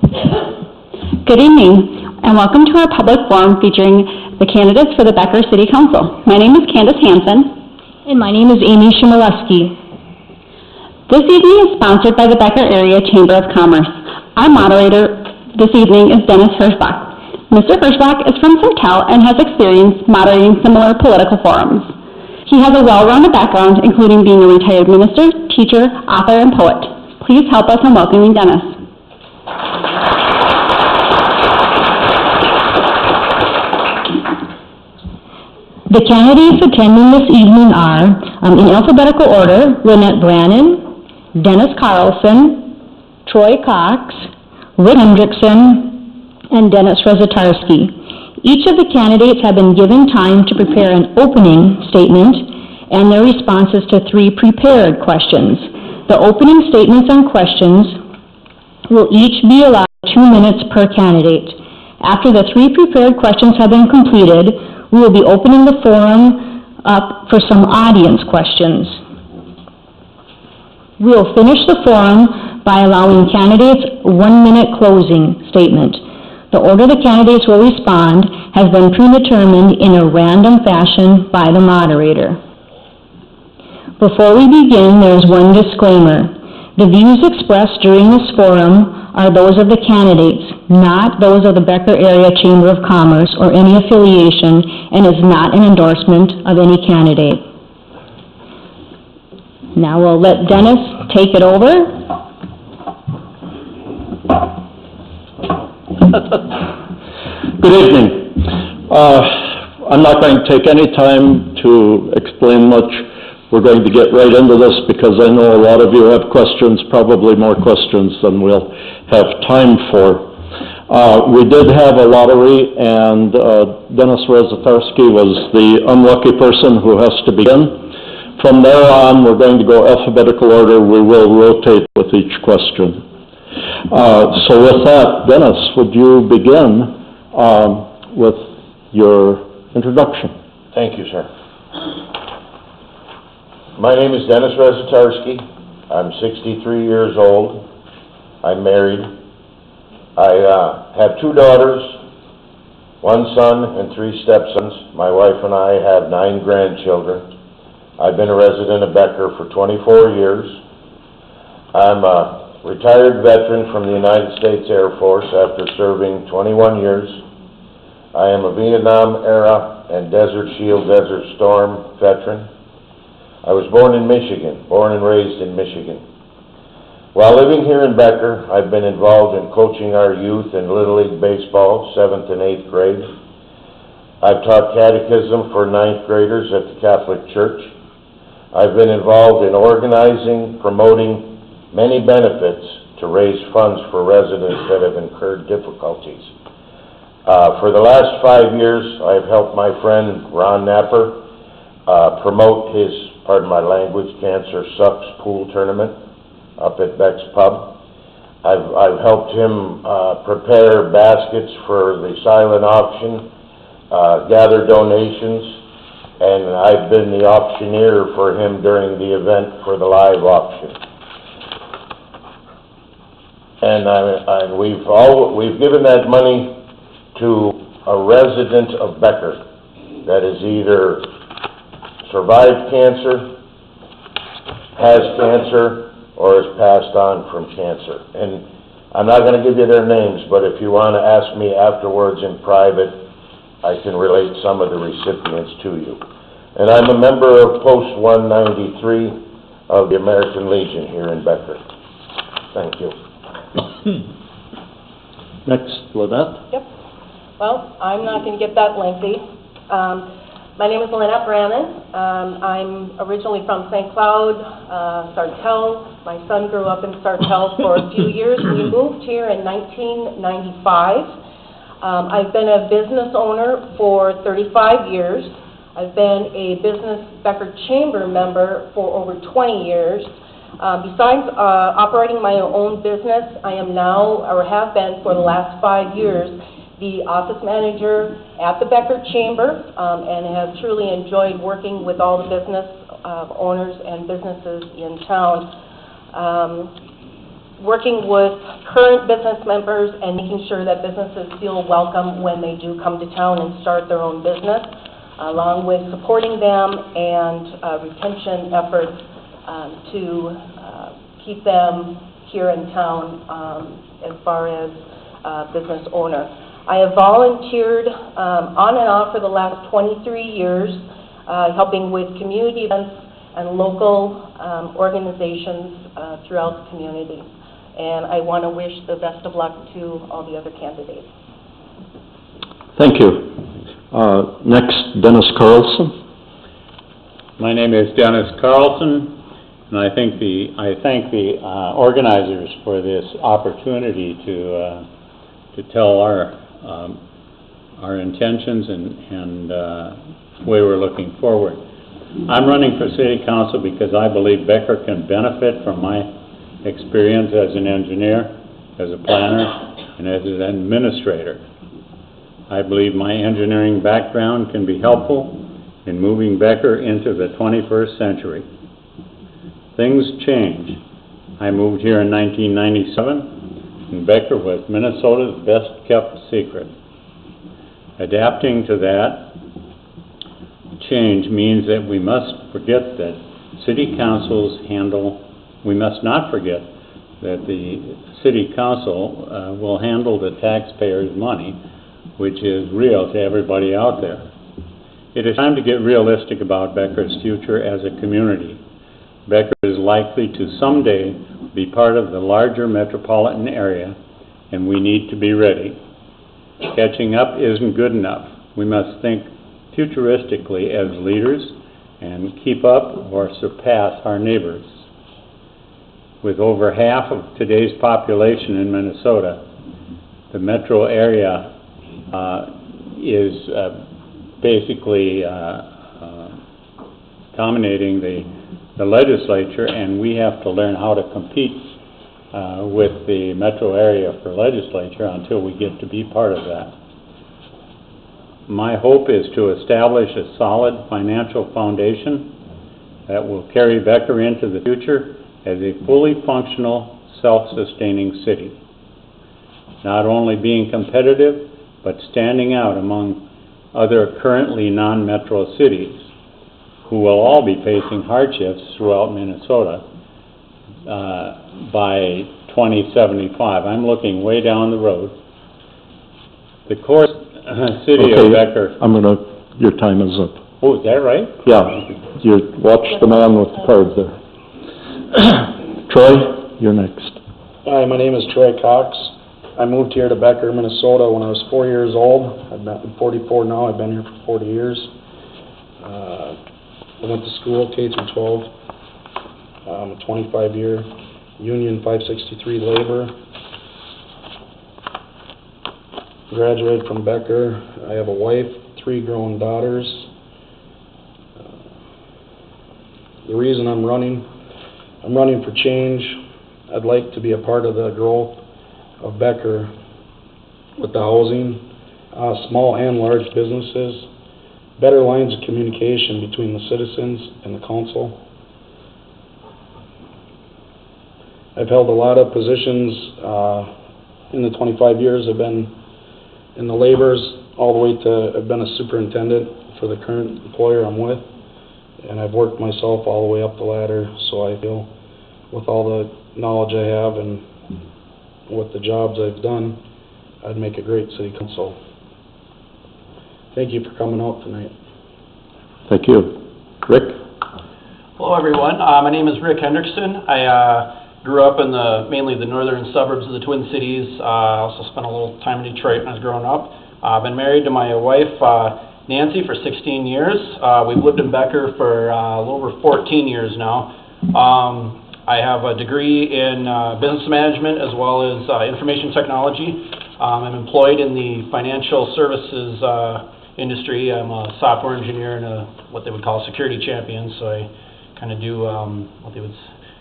Good evening, and welcome to our public forum featuring the candidates for the Becker City Council. My name is Candace Hansen. And my name is Amy Shimoleski. This evening is sponsored by the Becker Area Chamber of Commerce. Our moderator this evening is Dennis Hirschbach. Mr. Hirschbach is from Sartell and has experience moderating similar political forums. He has a well-rounded background, including being a retired minister, teacher, author, and poet. Please help us in welcoming Dennis. The candidates attending this evening are, in alphabetical order, Lynette Brannon, Dennis Carlson, Troy Cox, Rick Hendrickson, and Dennis Rezatarski. Each of the candidates have been given time to prepare an opening statement and their responses to 3 prepared questions. The opening statements and questions will each be allowed 2 minutes per candidate. After the 3 prepared questions have been completed, we will be opening the forum up for some audience questions. We will finish the forum by allowing candidates a 1-minute closing statement. The order the candidates will respond has been predetermined in a random fashion by the moderator. Before we begin, there is one disclaimer. The views expressed during this forum are those of the candidates, not those of the Becker Area Chamber of Commerce or any affiliation, and is not an endorsement of any candidate. Now we'll let Dennis take it over. Good evening. I'm not going to take any time to explain much. We're going to get right into this because I know a lot of you have questions, probably more questions than we'll have time for. We did have a lottery, and Dennis Rezatarski was the unlucky person who has to begin. From there on, we're going to go alphabetical order. We will rotate with each question. So with that, Dennis, would you begin with your introduction? Thank you, sir. My name is Dennis Rezatarski. I'm 63 years old. I'm married. I have 2 daughters, 1 son, and 3 stepsons. My wife and I have 9 grandchildren. I've been a resident of Becker for 24 years. I'm a retired veteran from the United States Air Force after serving 21 years. I am a Vietnam-era and Desert Shield, Desert Storm veteran. I was born in Michigan, born and raised in Michigan. While living here in Becker, I've been involved in coaching our youth in Little League Baseball, 7th and 8th grade. I've taught catechism for 9th graders at the Catholic Church. I've been involved in organizing, promoting many benefits to raise funds for residents that have incurred difficulties. For the last 5 years, I've helped my friend Ron Napper promote his, pardon my language, Cancer Sucks pool tournament up at Beck's Pub. I've helped him prepare baskets for the silent auction, gather donations, and I've been the auctioneer for him during the event for the live auction. And we've given that money to a resident of Becker that has either survived cancer, has cancer, or has passed on from cancer. And I'm not going to give you their names, but if you want to ask me afterwards in private, I can relate some of the recipients to you. And I'm a member of Post 193 of the American Legion here in Becker. Thank you. Next, Lynette. Yep. Well, I'm not going to get that lengthy. My name is Lynette Brannon. I'm originally from St. Cloud, Sartell. My son grew up in Sartell for a few years. We moved here in 1995. I've been a business owner for 35 years. I've been a business Becker Chamber member for over 20 years. Besides operating my own business, I am now, or have been for the last 5 years, the office manager at the Becker Chamber, and have truly enjoyed working with all the business owners and businesses in town. working with current business members and making sure that businesses feel welcome when they do come to town and start their own business, along with supporting them and retention efforts to keep them here in town as far as business owner. I have volunteered on and off for the last 23 years, helping with community events and local organizations throughout the community. And I want to wish the best of luck to all the other candidates. Thank you. Next, Dennis Carlson. My name is Dennis Carlson, and I thank the organizers for this opportunity to tell our intentions and way we're looking forward. I'm running for City Council because I believe Becker can benefit from my experience as an engineer, as a planner, and as an administrator. I believe my engineering background can be helpful in moving Becker into the 21st century. Things change. I moved here in 1997, and Becker was Minnesota's best-kept secret. Adapting to that change means that we must forget that city councils we must not forget that the city council will handle the taxpayers' money, which is real to everybody out there. It is time to get realistic about Becker's future as a community. Becker is likely to someday be part of the larger metropolitan area, and we need to be ready. Catching up isn't good enough. We must think futuristically as leaders and keep up or surpass our neighbors. With over half of today's population in Minnesota, the metro area is basically dominating the legislature, and we have to learn how to compete with the metro area for legislature until we get to be part of that. My hope is to establish a solid financial foundation that will carry Becker into the future as a fully functional, self-sustaining city. Not only being competitive, but standing out among other currently non-metro cities who will all be facing hardships throughout Minnesota by 2075. I'm looking way down the road. The core city of Becker... Your time is up. Oh, is that right? Yeah, you watch the man with the cards there. Troy, you're next. Hi, my name is Troy Cox. I moved here to Becker, Minnesota when I was 4 years old. I'm 44 now. I've been here for 40 years. I went to school, K through 12. I'm a 25-year Union 563 labor. Graduated from Becker. I have a wife, 3 grown daughters. The reason I'm running for change. I'd like to be a part of the growth of Becker with the housing, small and large businesses, better lines of communication between the citizens and the council. I've held a lot of positions in the 25 years I've been in the labors, all the way to I've been a superintendent for the current employer I'm with, and I've worked myself all the way up the ladder, so I feel with all the knowledge I have and with the jobs I've done, I'd make a great city council. Thank you for coming out tonight. Thank you. Rick? Hello, everyone. My name is Rick Hendrickson. I grew up in mainly the northern suburbs of the Twin Cities. I also spent a little time in Detroit when I was growing up. I've been married to my wife, Nancy, for 16 years. We've lived in Becker for a little over 14 years now. I have a degree in business management as well as information technology. I'm employed in the financial services industry. I'm a software engineer and what they would call a security champion, so I kind of do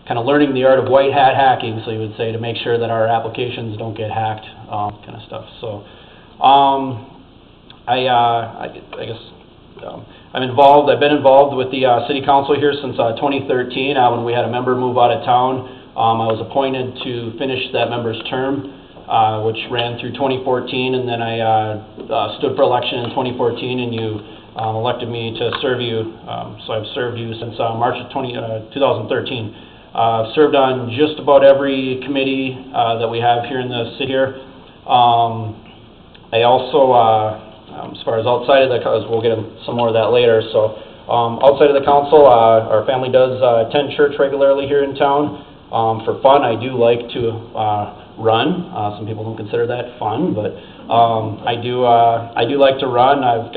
kind of learning the art of white hat hacking, so you would say, to make sure that our applications don't get hacked, kind of stuff. So I guess I've been involved with the city council here since 2013 when we had a member move out of town I was appointed to finish that member's term, which ran through 2014, and then I stood for election in 2014, and you elected me to serve you. So I've served you since March of 2013. I've served on just about every committee that we have here in the city here. I also, as far as outside of the, we'll get some more of that later, so outside of the council, our family does attend church regularly here in town. For fun, I do like to run. Some people don't consider that fun, but I do like to run. I've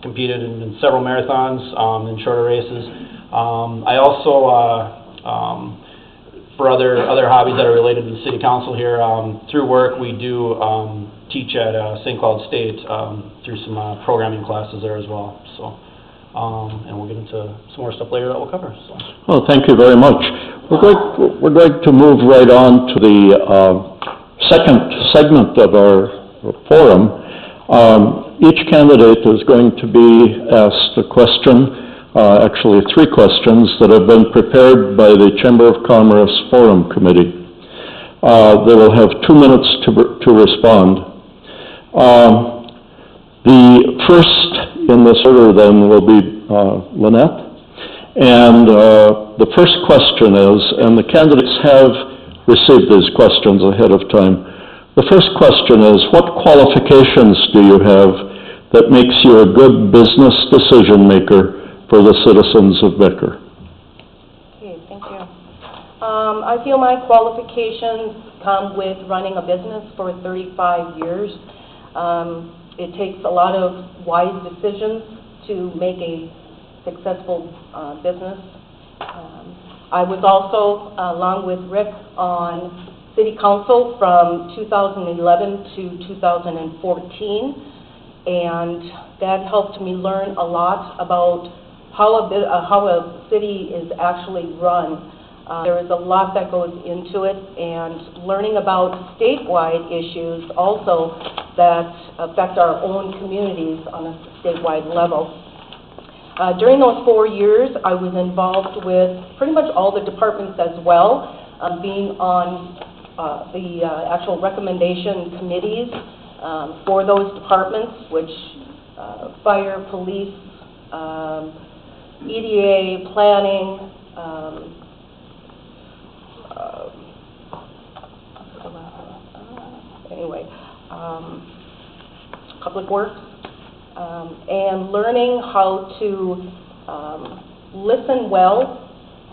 competed in several marathons and shorter races. I also for other hobbies that are related to the city council here, through work we do teach at St. Cloud State through some programming classes there as well. So, and we'll get into some more stuff later that we'll cover. So. Well, thank you very much. We're going to move right on to the second segment of our forum. Each candidate is going to be asked a question. Actually 3 questions that have been prepared by the Chamber of Commerce Forum Committee. They will have 2 minutes to respond. The first in this order then will be Lynette. And the first question is, and the candidates have received these questions ahead of time. The first question is, what qualifications do you have that makes you a good business decision maker for the citizens of Becker? Okay, thank you. I feel my qualifications come with running a business for 35 years. It takes a lot of wise decisions to make a successful business. I was also, along with Rick, on City Council from 2011 to 2014, and that helped me learn a lot about how a city is actually run. There is a lot that goes into it, and learning about statewide issues also that affect our own communities on a statewide level. During those 4 years, I was involved with pretty much all the departments as well, being on the actual recommendation committees for those departments, which fire, police, EDA, planning, public works, and learning how to listen well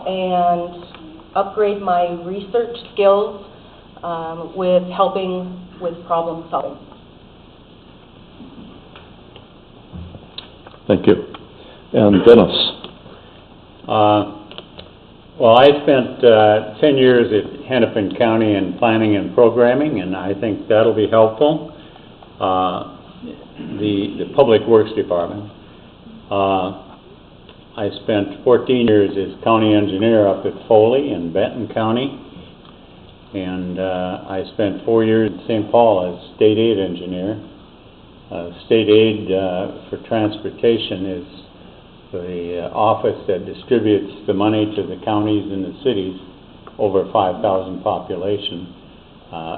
and upgrade my research skills with helping with problem solving. Thank you. And Dennis? Well, I spent 10 years at Hennepin County in planning and programming, and I think that'll be helpful. The Public Works Department. I spent 14 years as county engineer up at Foley in Benton County, and I spent 4 years in St. Paul as state aid engineer. State aid for transportation is the office that distributes the money to the counties and the cities over 5,000 population.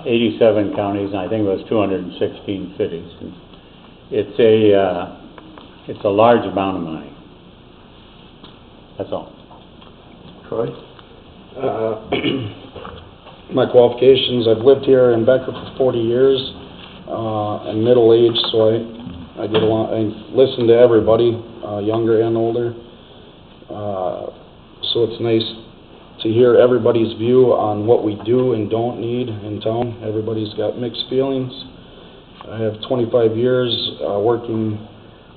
87 counties, and I think it was 216 cities. And it's a large amount of money. That's all. Troy? My qualifications, I've lived here in Becker for 40 years. I'm middle-aged, so I get along, I listen to everybody, younger and older. So it's nice to hear everybody's view on what we do and don't need in town. Everybody's got mixed feelings. I have 25 years working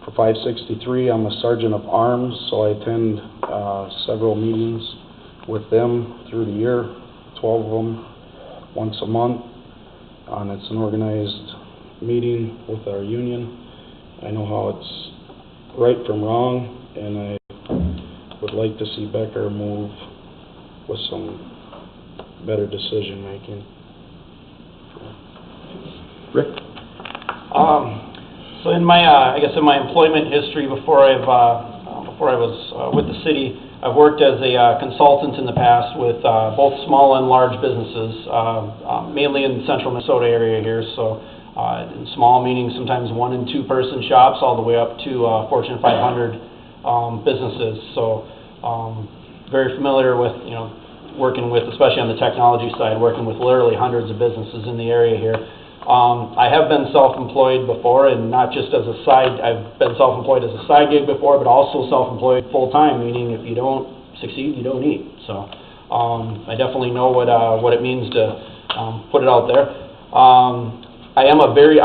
for 563. I'm a sergeant of arms, so I attend several meetings with them through the year, 12 of them, once a month. And it's an organized meeting with our union. I know how it's right from wrong, and I would like to see Becker move with some better decision making. Rick? So in my, I guess in my employment history before I was with the city, I I've worked as a consultant in the past with both small and large businesses, mainly in the central Minnesota area here. So small meaning sometimes 1- and 2-person shops, all the way up to Fortune 500 businesses. So very familiar with, working with, especially on the technology side, working with literally hundreds of businesses in the area here. I have been self-employed before, and not just as a side, I've been self-employed as a side gig before, but also self-employed full-time, meaning if you don't succeed, you don't eat. So I definitely know what it means to put it out there. I'm a very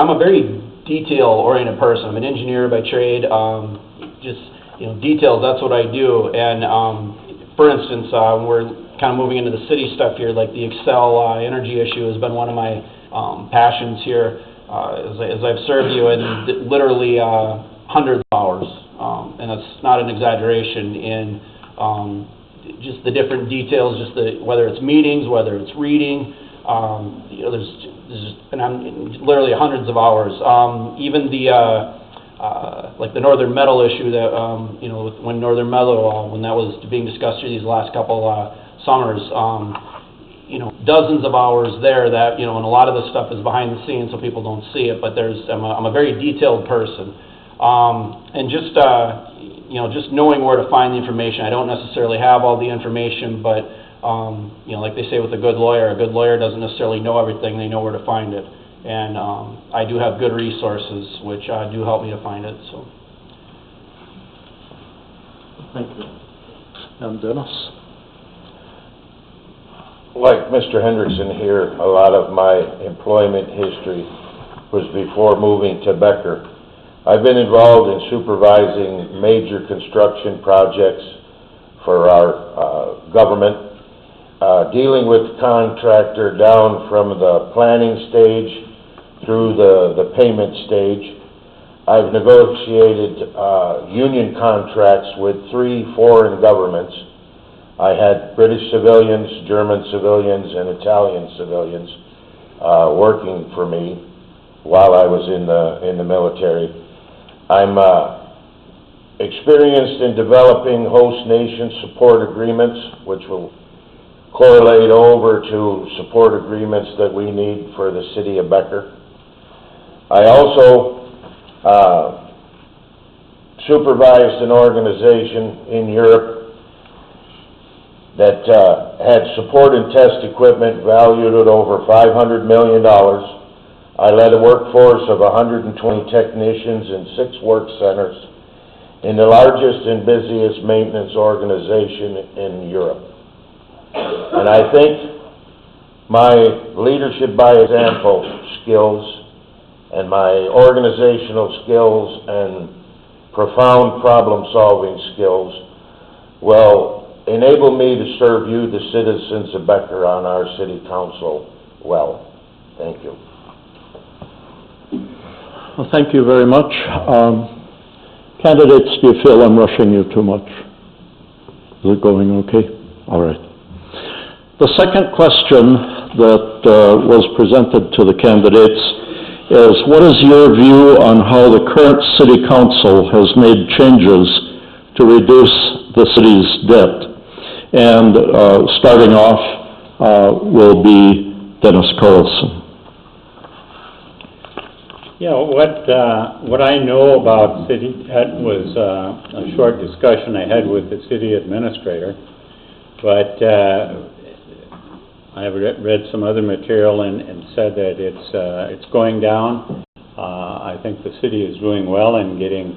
detail-oriented person. I'm an engineer by trade. Details, that's what I do. And for instance, when we're kind of moving into the city stuff here, like the Excel energy issue has been one of my passions here as I've served you, and literally hundreds of hours, and that's not an exaggeration, in just the different details, whether it's meetings, whether it's reading, there's literally hundreds of hours. Even like the Northern Metal issue that, when Northern Metal, when that was being discussed through these last couple summers, dozens of hours there that, and a lot of this stuff is behind the scenes so people don't see it, but I'm a very detailed person. And just knowing where to find the information. I don't necessarily have all the information, but, like they say with a good lawyer doesn't necessarily know everything, they know where to find it. And I do have good resources, which do help me to find it. So. Thank you. And Dennis? Like Mr. Hendrickson here, a lot of my employment history was before moving to Becker. I've been involved in supervising major construction projects for our government, dealing with the contractor down from the planning stage through the payment stage. I've negotiated union contracts with 3 foreign governments. I had British civilians, German civilians, and Italian civilians working for me while I was in the military. I'm experienced in developing host nation support agreements, which will correlate over to support agreements that we need for the city of Becker. I also supervised an organization in Europe that had support and test equipment valued at over $500 million. I led a workforce of 120 technicians in 6 work centers in the largest and busiest maintenance organization in Europe. And I think my leadership by example skills and my organizational skills and profound problem-solving skills will enable me to serve you, the citizens of Becker, on our city council well. Thank you. Well, thank you very much. Candidates, do you feel I'm rushing you too much? Is it going okay? All right. The second question that was presented to the candidates is, what is your view on how the current city council has made changes to reduce the city's debt? And starting off will be Dennis Carlson. Yeah, what I know about city debt was a short discussion I had with the city administrator, but I have read some other material and said that it's going down. I think the city is doing well in getting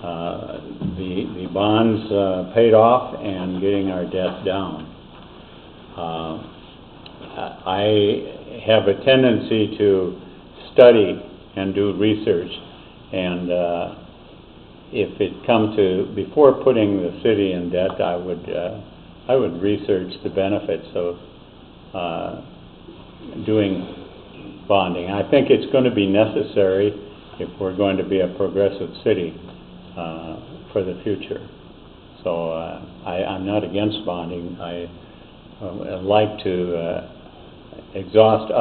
the bonds paid off and getting our debt down. I have a tendency to study and do research, and if it come to, before putting the city in debt, I would research the benefits of doing bonding. I think it's going to be necessary if we're going to be a progressive city for the future. So I'm not against bonding. I like to exhaust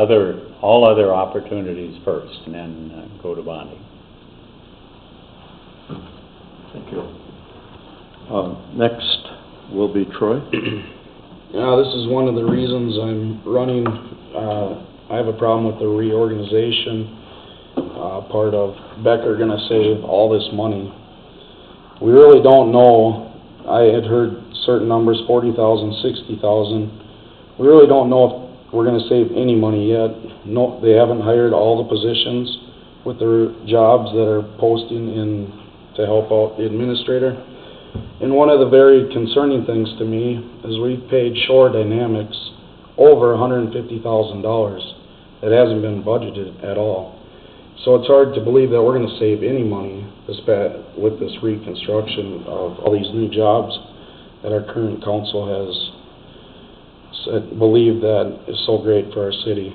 all other opportunities first, and then go to bonding. Thank you. Next, will be Troy. Yeah, this is one of the reasons I'm running. I have a problem with the reorganization part of Becker gonna save all this money. We really don't know. I had heard certain numbers, 40,000, 60,000. We really don't know if we're gonna save any money yet. No, they haven't hired all the positions with their jobs that are posting in to help out the administrator. And one of the very concerning things to me is we've paid Shore Dynamics over $150,000. It hasn't been budgeted at all. So it's hard to believe that we're going to save any money with this reconstruction of all these new jobs that our current council has said, believe that is so great for our city.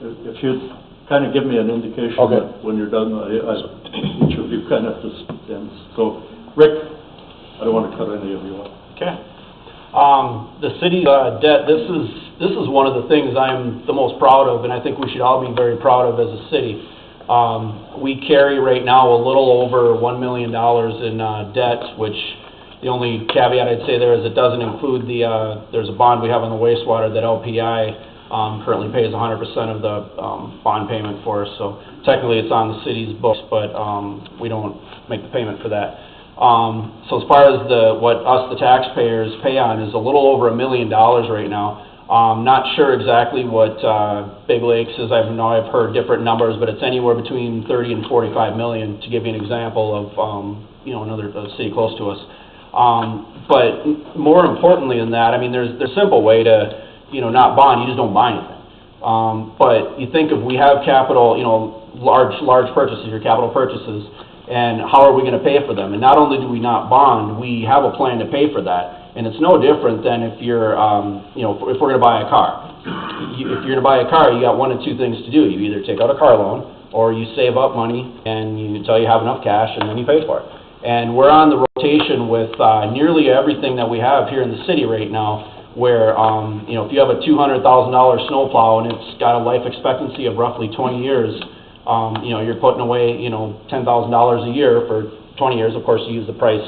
If you'd kind of give me an indication Okay. that when you're done, each of you kind of just ends. So, Rick, I don't want to cut any of you off. Okay. The city debt, this is one of the things I'm the most proud of, and I think we should all be very proud of as a city. We carry right now a little over $1 million in debt, which the only caveat I'd say there is it doesn't include there's a bond we have on the wastewater that LPI currently pays 100% of the bond payment for us, so technically it's on the city's books, but we don't make the payment for that. So as far as what us, the taxpayers, pay on is a little over $1 million right now. Not sure exactly what Big Lakes is. I've heard different numbers, but it's anywhere between 30 and 45 million, to give you an example of another city close to us. But more importantly than that, I mean, there's a simple way to not bond. You just don't buy anything. But you think if we have capital, large purchases, your capital purchases, and how are we going to pay for them? And not only do we not bond, we have a plan to pay for that. And it's no different than if you're, if we're going to buy a car. If you're going to buy a car, you got one of two things to do. You either take out a car loan, or you save up money and until you have enough cash, and then you pay for it. And we're on the rotation with nearly everything that we have here in the city right now, where, if you have a $200,000 snowplow and it's got a life expectancy of roughly 20 years, you're putting away, $10,000 a year for 20 years. Of course, you use the price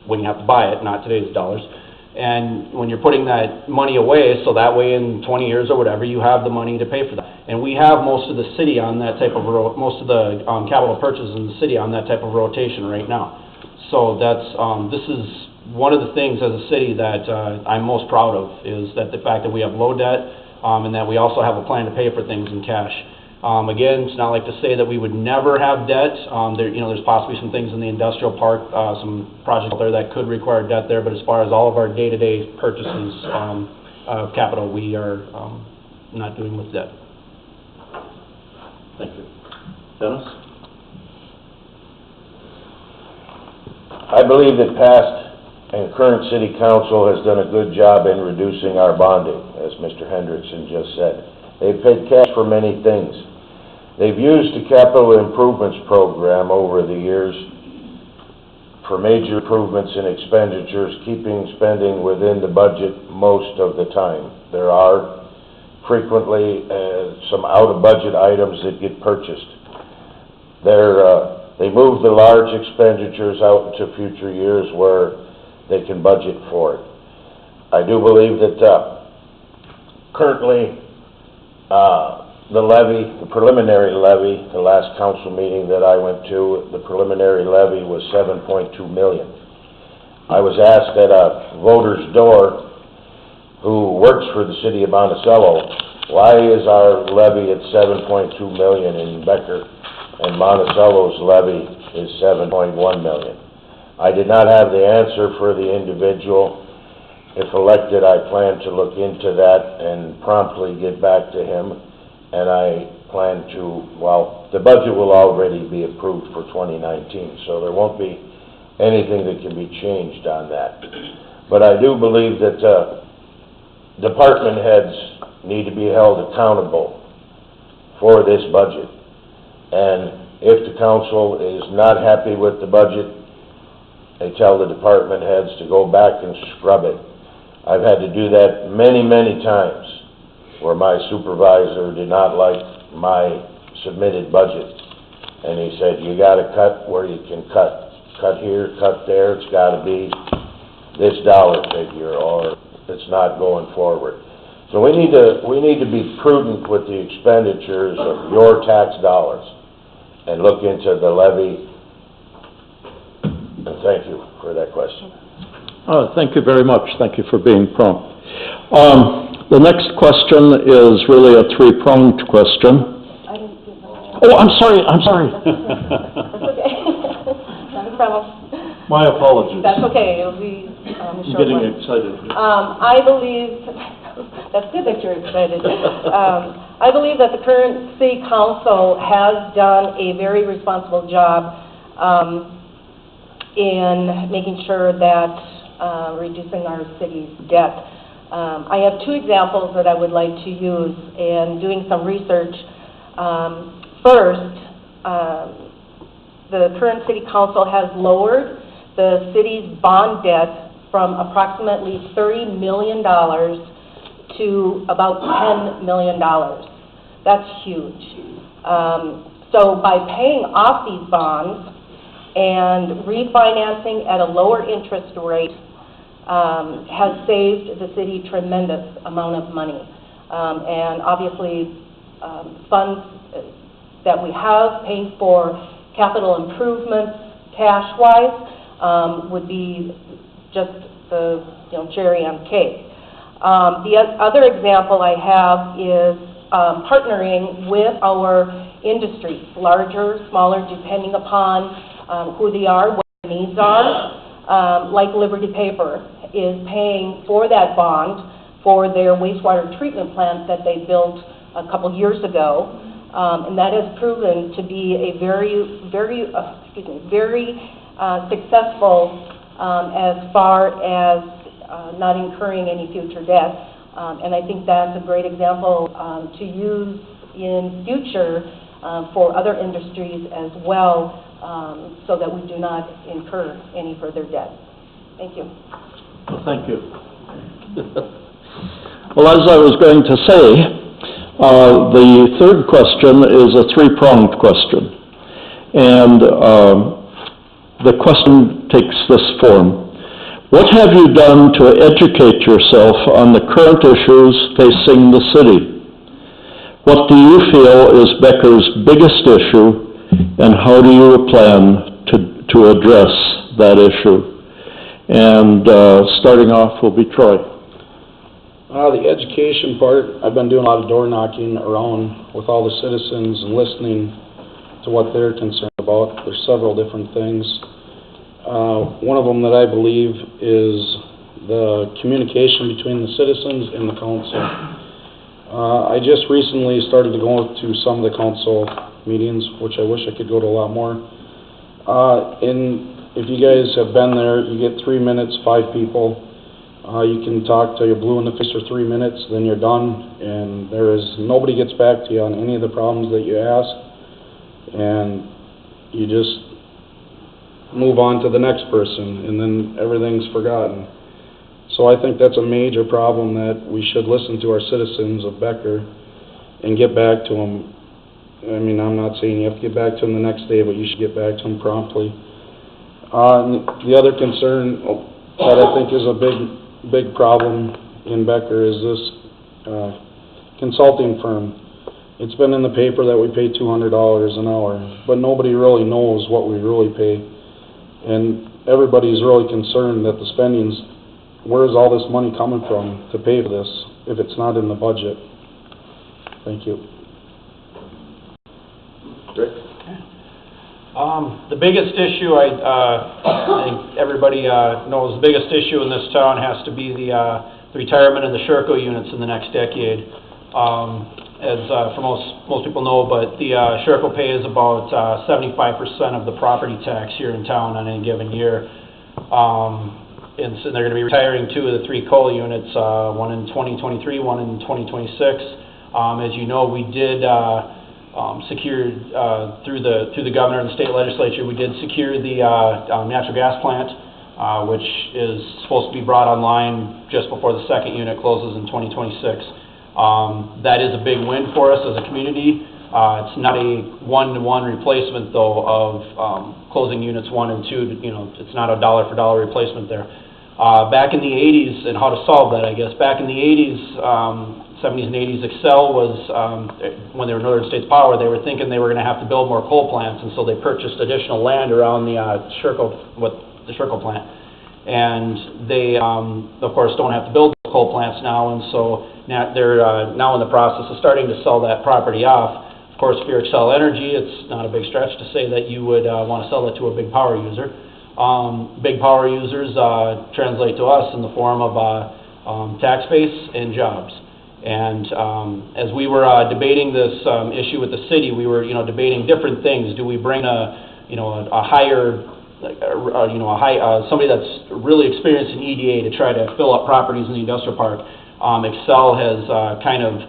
when you have to buy it, not today's dollars. And when you're putting that money away, so that way in 20 years or whatever, you have the money to pay for that. And we have most of the city on that type of, most of the capital purchases in the city on that type of rotation right now. So that's, this is one of the things as a city that I'm most proud of, is that the fact that we have low debt, and that we also have a plan to pay for things in cash. Again, it's not like to say that we would never have debt. There's possibly some things in the industrial park, some projects out there that could require debt there, but as far as all of our day-to-day purchases of capital, we are not doing with debt. Thank you. Dennis? I believe that past and current city council has done a good job in reducing our bonding, as Mr. Hendrickson just said. They've paid cash for many things. They've used the capital improvements program over the years for major improvements and expenditures, keeping spending within the budget most of the time. There are frequently some out-of-budget items that get purchased. They move the large expenditures out into future years where they can budget for it. I do believe that currently the preliminary levy, the last council meeting that I went to, the preliminary levy was $7.2 million. I was asked at a voter's door who works for the city of Monticello, why is our levy at $7.2 million in Becker and Monticello's levy is $7.1 million? I did not have the answer for the individual. If elected, I plan to look into that and promptly get back to him. And I plan to, the budget will already be approved for 2019, so there won't be anything that can be changed on that. But I do believe that department heads need to be held accountable for this budget. And if the council is not happy with the budget, they tell the department heads to go back and scrub it. I've had to do that many, many times, where my supervisor did not like my submitted budget. And he said, you gotta cut where you can cut. cut here, cut there, it's gotta be this dollar figure, or it's not going forward. So we need to be prudent with the expenditures of your tax dollars and look into the levy. And thank you for that question. Thank you very much. Thank you for being prompt. The next question is really a three-pronged question. I didn't see that. Oh, I'm sorry. That's okay. Not a problem. My apologies. That's okay, it'll be, I'm short getting one. excited. I believe, that's good that you're excited. I believe that the current city council has done a very responsible job in making sure that reducing our city's debt. I have two examples that I would like to use in doing some research. First, the current city council has lowered the city's bond debt from approximately $30 million to about $10 million. That's huge. So by paying off these bonds and refinancing at a lower interest rate, has saved the city tremendous amount of money. And obviously, funds that we have paying for capital improvements cash-wise would be just the cherry on cake. The other example I have is partnering with our industries, larger, smaller, depending upon who they are, what their needs are. Like Liberty Paper is paying for that bond for their wastewater treatment plant that they built a couple years ago, and that has proven to be a very successful as far as not incurring any future debt. And I think that's a great example to use in future for other industries as well, so that we do not incur any further debt. Thank you. Well, thank you. Well, as I was going to say, the third question is a three-pronged question. And the question takes this form. What have you done to educate yourself on the current issues facing the city? What do you feel is Becker's biggest issue, and how do you plan to address that issue? And starting off will be Troy. The education part, I've been doing a lot of door knocking around with all the citizens and listening to what they're concerned about. There's several different things. One of them that I believe is the communication between the citizens and the council. I just recently started to go to some of the council meetings, which I wish I could go to a lot more. If you guys have been there, you get 3 minutes, 5 people. You can talk till you're blue in the face for 3 minutes, then you're done, and nobody gets back to you on any of the problems that you ask, and you just move on to the next person, and then everything's forgotten. So I think that's a major problem, that we should listen to our citizens of Becker and get back to them. I mean, I'm not saying you have to get back to them the next day, but you should get back to them promptly. The other concern that I think is a big problem in Becker is this consulting firm. It's been in the paper that we pay $200 an hour, but nobody really knows what we really pay. And everybody's really concerned that the spending's, where is all this money coming from to pay for this if it's not in the budget? Thank you. Rick? The biggest issue, I think everybody knows, the biggest issue in this town has to be the retirement of the Sherco units in the next decade. As for most people know, but the Sherco pays about 75% of the property tax here in town on any given year. And so they're going to be retiring 2 of the 3 coal units, one in 2023, one in 2026. As you know, we did secured through the governor and the state legislature, we did secure the natural gas plant, which is supposed to be brought online just before the second unit closes in 2026. That is a big win for us as a community. It's not a one-to-one replacement, though, of closing units 1 and 2. You know, it's not a dollar-for-dollar replacement there. Back in the 80s, and how to solve that, I guess, back in the 80s, 70s and 80s, Excel was, when they were Northern States Power, they were thinking they were going to have to build more coal plants, and so they purchased additional land around the Sherco plant. And they, of course, don't have to build coal plants now, and so now they're now in the process of starting to sell that property off. Of course, if you're Excel Energy, it's not a big stretch to say that you would want to sell it to a big power user. Big power users translate to us in the form of tax base and jobs. And as we were debating this issue with the city, we were, debating different things. Do we bring a higher, somebody that's really experienced in EDA to try to fill up properties in the industrial park? Excel has kind of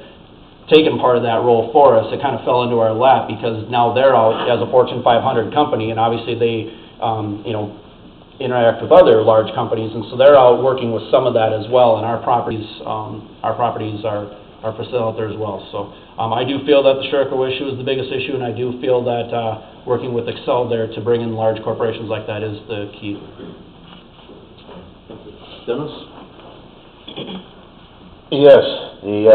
taken part of that role for us. It kind of fell into our lap because now they're out as a Fortune 500 company, and obviously they, interact with other large companies, and so they're out working with some of that as well, and our properties are for sale out there as well. So I do feel that the Sherco issue is the biggest issue, and I do feel that working with Excel there to bring in large corporations like that is the key. Dennis? Yes, the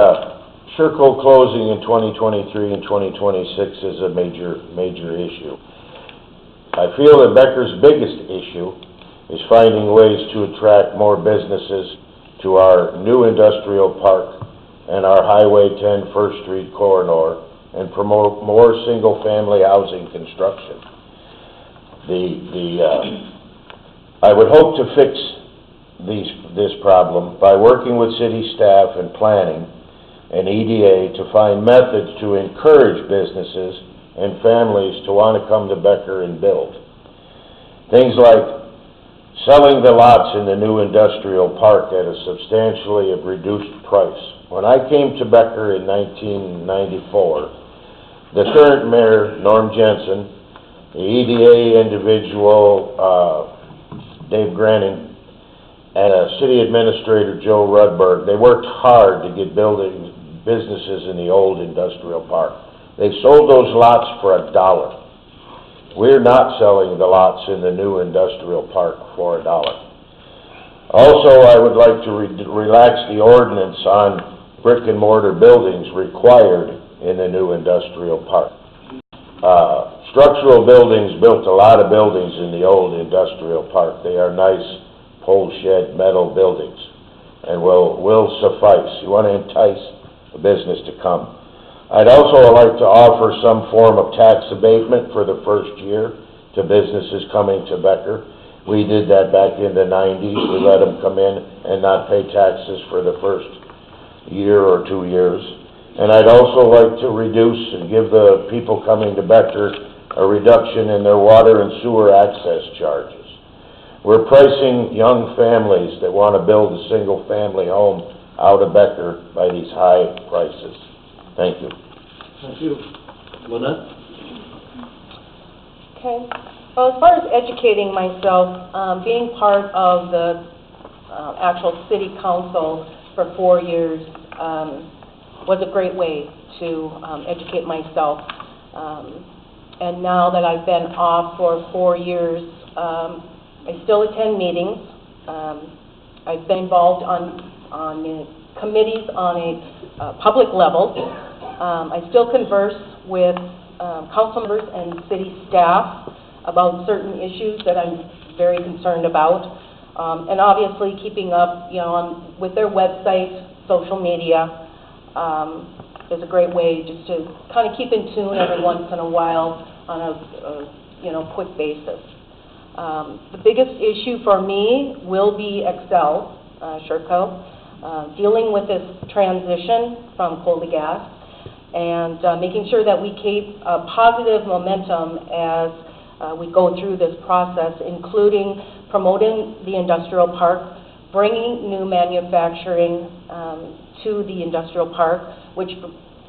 Sherco closing in 2023 and 2026 is a major issue. I feel that Becker's biggest issue is finding ways to attract more businesses to our new industrial park and our Highway 10 First Street corridor and promote more single-family housing construction. I would hope to fix this problem by working with city staff and planning and EDA to find methods to encourage businesses and families to want to come to Becker and build. Things like selling the lots in the new industrial park at a substantially reduced price. When I came to Becker in 1994, the current mayor, Norm Jensen, the EDA individual, Dave Granning, and city administrator, Joe Rudberg, they worked hard to get businesses in the old industrial park. They sold those lots for $1. We're not selling the lots in the new industrial park for $1. Also, I would like to relax the ordinance on brick and mortar buildings required in the new industrial park. Structural buildings built a lot of buildings in the old industrial park. They are nice pole shed metal buildings and will suffice. You want to entice a business to come. I'd also like to offer some form of tax abatement for the first year to businesses coming to Becker. We did that back in the 90s. We let them come in and not pay taxes for the first year or 2 years. And I'd also like to reduce and give the people coming to Becker a reduction in their water and sewer access charges. We're pricing young families that want to build a single-family home out of Becker by these high prices. Thank you. Thank you. Lynette? Okay. Well, as far as educating myself, being part of the actual city council for 4 years was a great way to educate myself. And now that I've been off for 4 years, I still attend meetings. I've been involved on committees on a public level. I still converse with council members and city staff about certain issues that I'm very concerned about. And obviously keeping up, with their website, social media, is a great way just to kind of keep in tune every once in a while on a quick basis. The biggest issue for me will be Excel, Sherco, dealing with this transition from coal to gas, and making sure that we keep a positive momentum as we go through this process, including promoting the industrial park, bringing new manufacturing to the industrial park, which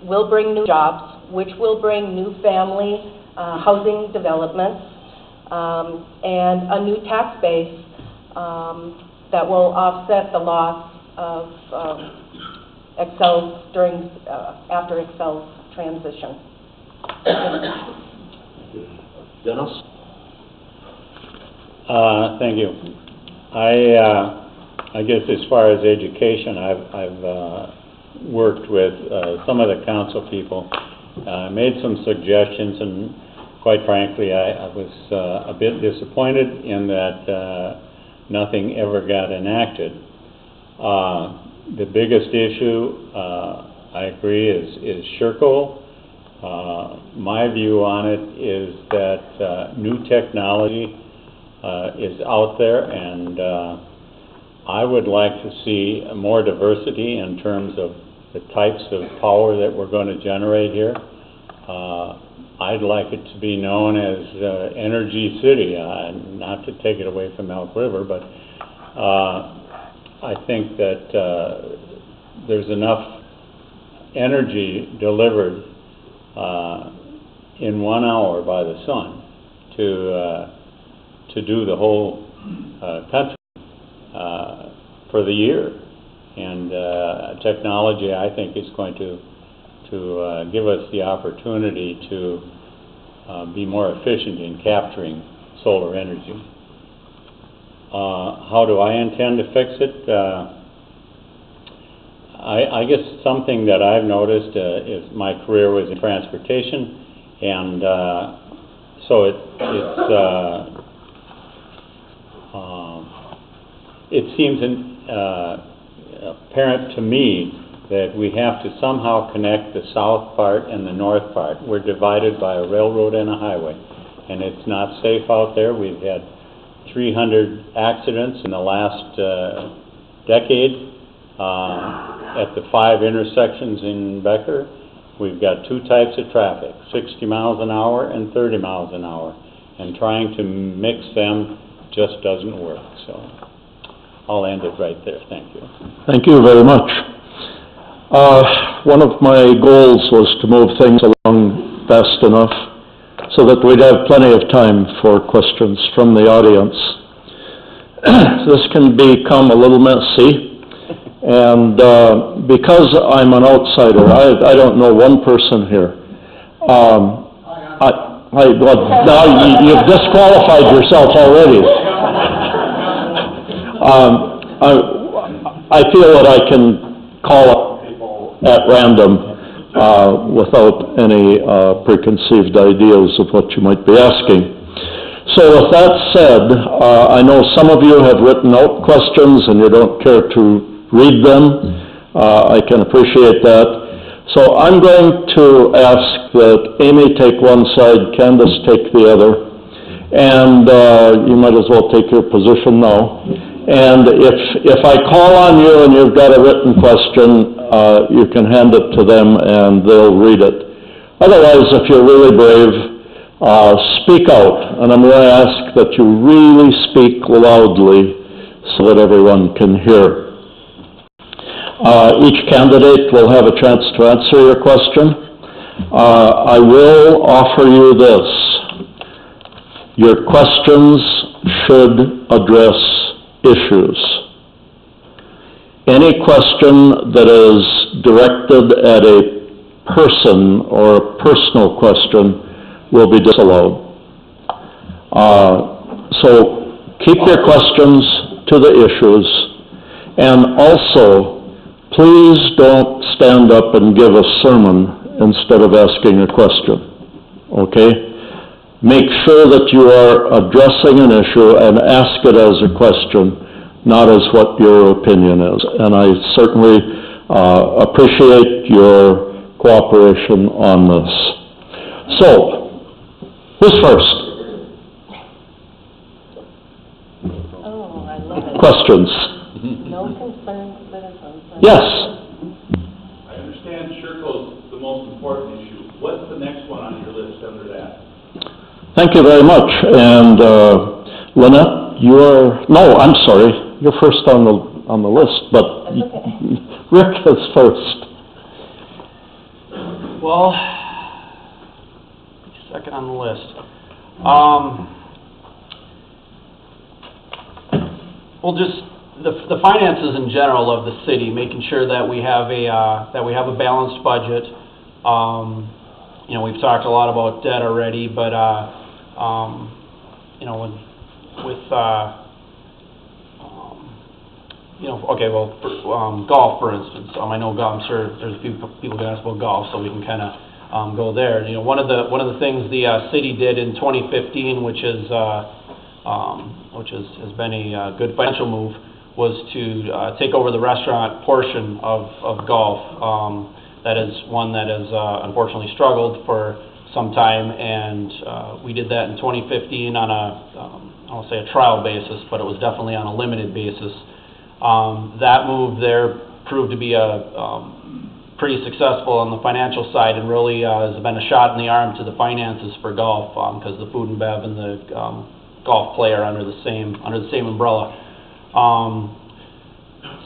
will bring new jobs, which will bring new family housing developments, and a new tax base that will offset the loss of Excel's after Excel's transition. Dennis? Thank you. I guess as far as education, I've worked with some of the council people, made some suggestions, and quite frankly, I was a bit disappointed in that nothing ever got enacted. The biggest issue, I agree, is Sherco. My view on it is that new technology is out there, and I would like to see more diversity in terms of the types of power that we're going to generate here. I'd like it to be known as Energy City, not to take it away from Elk River, but I think that there's enough energy delivered in 1 hour by the sun to do the whole country for the year. And technology, I think, is going to give us the opportunity to be more efficient in capturing solar energy. How do I intend to fix it? I guess something that I've noticed is my career was in transportation, and so it seems apparent to me that we have to somehow connect the south part and the north part. We're divided by a railroad and a highway, and it's not safe out there. We've had 300 accidents in the last decade at the 5 intersections in Becker. We've got 2 types of traffic, 60 miles an hour and 30 miles an hour, and trying to mix them just doesn't work. So I'll end it right there. Thank you. Thank you very much. One of my goals was to move things along fast enough so that we'd have plenty of time for questions from the audience. This can become a little messy, and because I'm an outsider, I don't know one person here. Well, now you've disqualified yourself already. I feel that I can call up people at random without any preconceived ideas of what you might be asking. So with that said, I know some of you have written out questions and you don't care to read them. I can appreciate that. So I'm going to ask that Amy take one side, Candace take the other, and you might as well take your position now. And if I call on you and you've got a written question, you can hand it to them and they'll read it. Otherwise, if you're really brave, speak out. And I'm going to ask that you really speak loudly so that everyone can hear. Each candidate will have a chance to answer your question. I will offer you this. Your questions should address issues. Any question that is directed at a person or a personal question will be disallowed. So keep your questions to the issues, and also please don't stand up and give a sermon instead of asking a question, okay? Make sure that you are addressing an issue and ask it as a question, not as what your opinion is. And I certainly appreciate your cooperation on this. So, who's first? Oh, I love it. Questions? No concerned citizens. Yes. I understand Sherco's the most important issue. What's the next one on your list under that? Thank you very much. And Lynette, I'm sorry, you're first on the list, but okay. Rick is first. Well, second on the list. Well, just the finances in general of the city, making sure that we have a balanced budget. you know, we've talked a lot about debt already, but, you know, you know, okay, well, golf, for instance. I know golf, I'm sure there's a few people going to ask about golf, so we can kind of go there. You know, one of the things the city did in 2015, which has been a good financial move, was to take over the restaurant portion of golf. That is one that has unfortunately struggled for some time, and we did that in 2015 on I won't say a trial basis, but it was definitely on a limited basis. That move there proved to be pretty successful on the financial side, and really has been a shot in the arm to the finances for golf, because the food and bev and the golf play are under the same umbrella.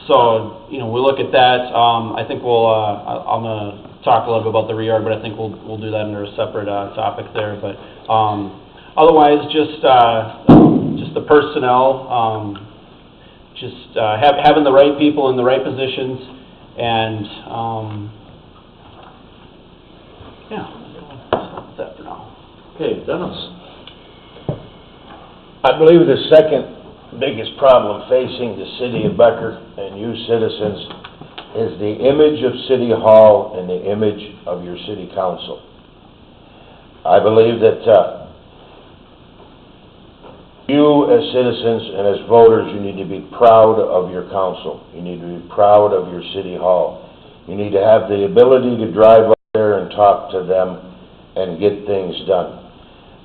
So, you know, we look at that. I think we'll, I'm going to talk a little bit about the reorg, but I think we'll do that under a separate topic there. But otherwise, just the personnel, having the right people in the right positions, and yeah, that's that for now. Okay, Dennis. I believe the second biggest problem facing the city of Becker and you citizens is the image of City Hall and the image of your city council. I believe that you as citizens and as voters, you need to be proud of your council. You need to be proud of your City Hall. You need to have the ability to drive up there and talk to them and get things done.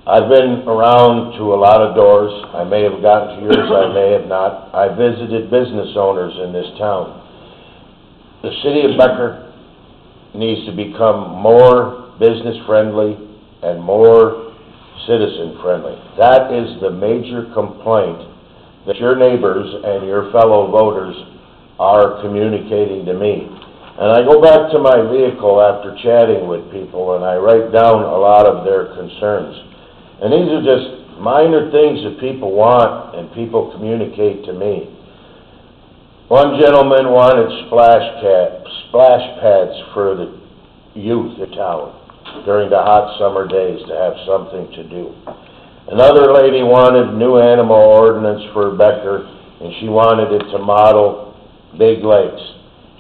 I've been around to a lot of doors. I may have gotten to yours, I may have not. I visited business owners in this town. The city of Becker needs to become more business-friendly and more citizen-friendly. That is the major complaint that your neighbors and your fellow voters are communicating to me. And I go back to my vehicle after chatting with people, and I write down a lot of their concerns. And these are just minor things that people want and people communicate to me. One gentleman wanted splash pads for the youth in town during the hot summer days to have something to do. Another lady wanted new animal ordinance for Becker, and she wanted it to model big lakes.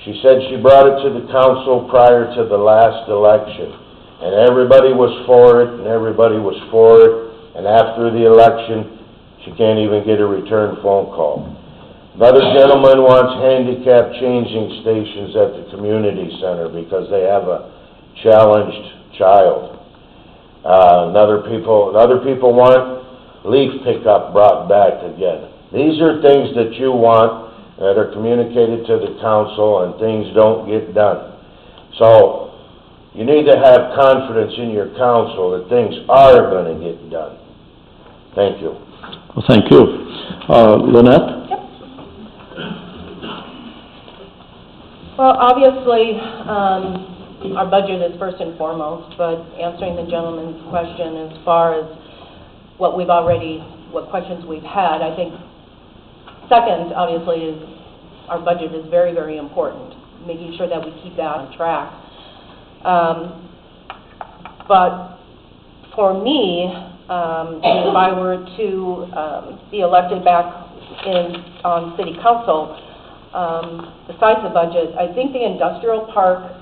She said she brought it to the council prior to the last election, and everybody was for it, and everybody was for it, and after the election, she can't even get a return phone call. Another gentleman wants handicap changing stations at the community center because they have a challenged child. Other people want leaf pickup brought back again. These are things that you want that are communicated to the council, and things don't get done. So, you need to have confidence in your council that things are going to get done. Thank you. Well, thank you. Lynette? Yep. Well, obviously, our budget is first and foremost, but answering the gentleman's question as far as what questions we've had, I think second, obviously, is our budget is very, very important, making sure that we keep that on track. But for me, if I were to be elected back on city council, besides the budget, I think the industrial park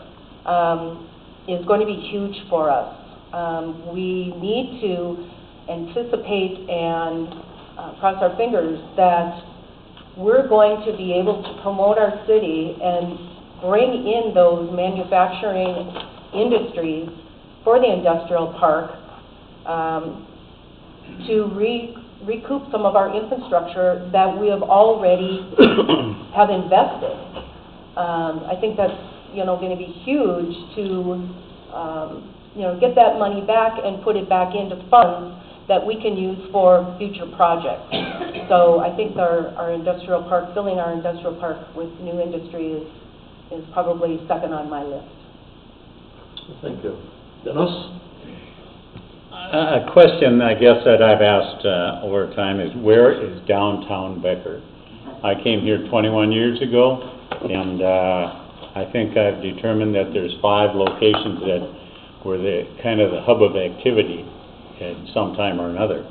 is going to be huge for us. We need to anticipate and cross our fingers that we're going to be able to promote our city and bring in those manufacturing industries for the industrial park to recoup some of our infrastructure that we have already have invested. I think that's going to be huge to get that money back and put it back into funds that we can use for future projects. So I think our industrial park, filling our industrial park with new industry is probably second on my list. Thank you. Dennis? A question, I guess, that I've asked over time is, where is downtown Becker? I came here 21 years ago, and I think I've determined that there's 5 locations that were the kind of the hub of activity at some time or another.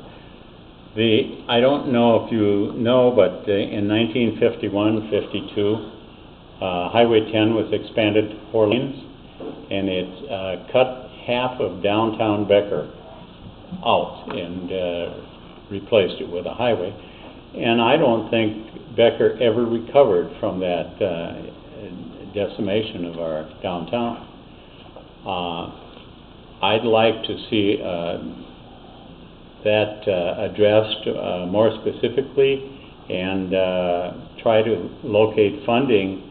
I don't know if you know, but in 1951-52, Highway 10 was expanded to 4 lanes, and it cut half of downtown Becker out and replaced it with a highway. And I don't think Becker ever recovered from that decimation of our downtown. I'd like to see that addressed more specifically and try to locate funding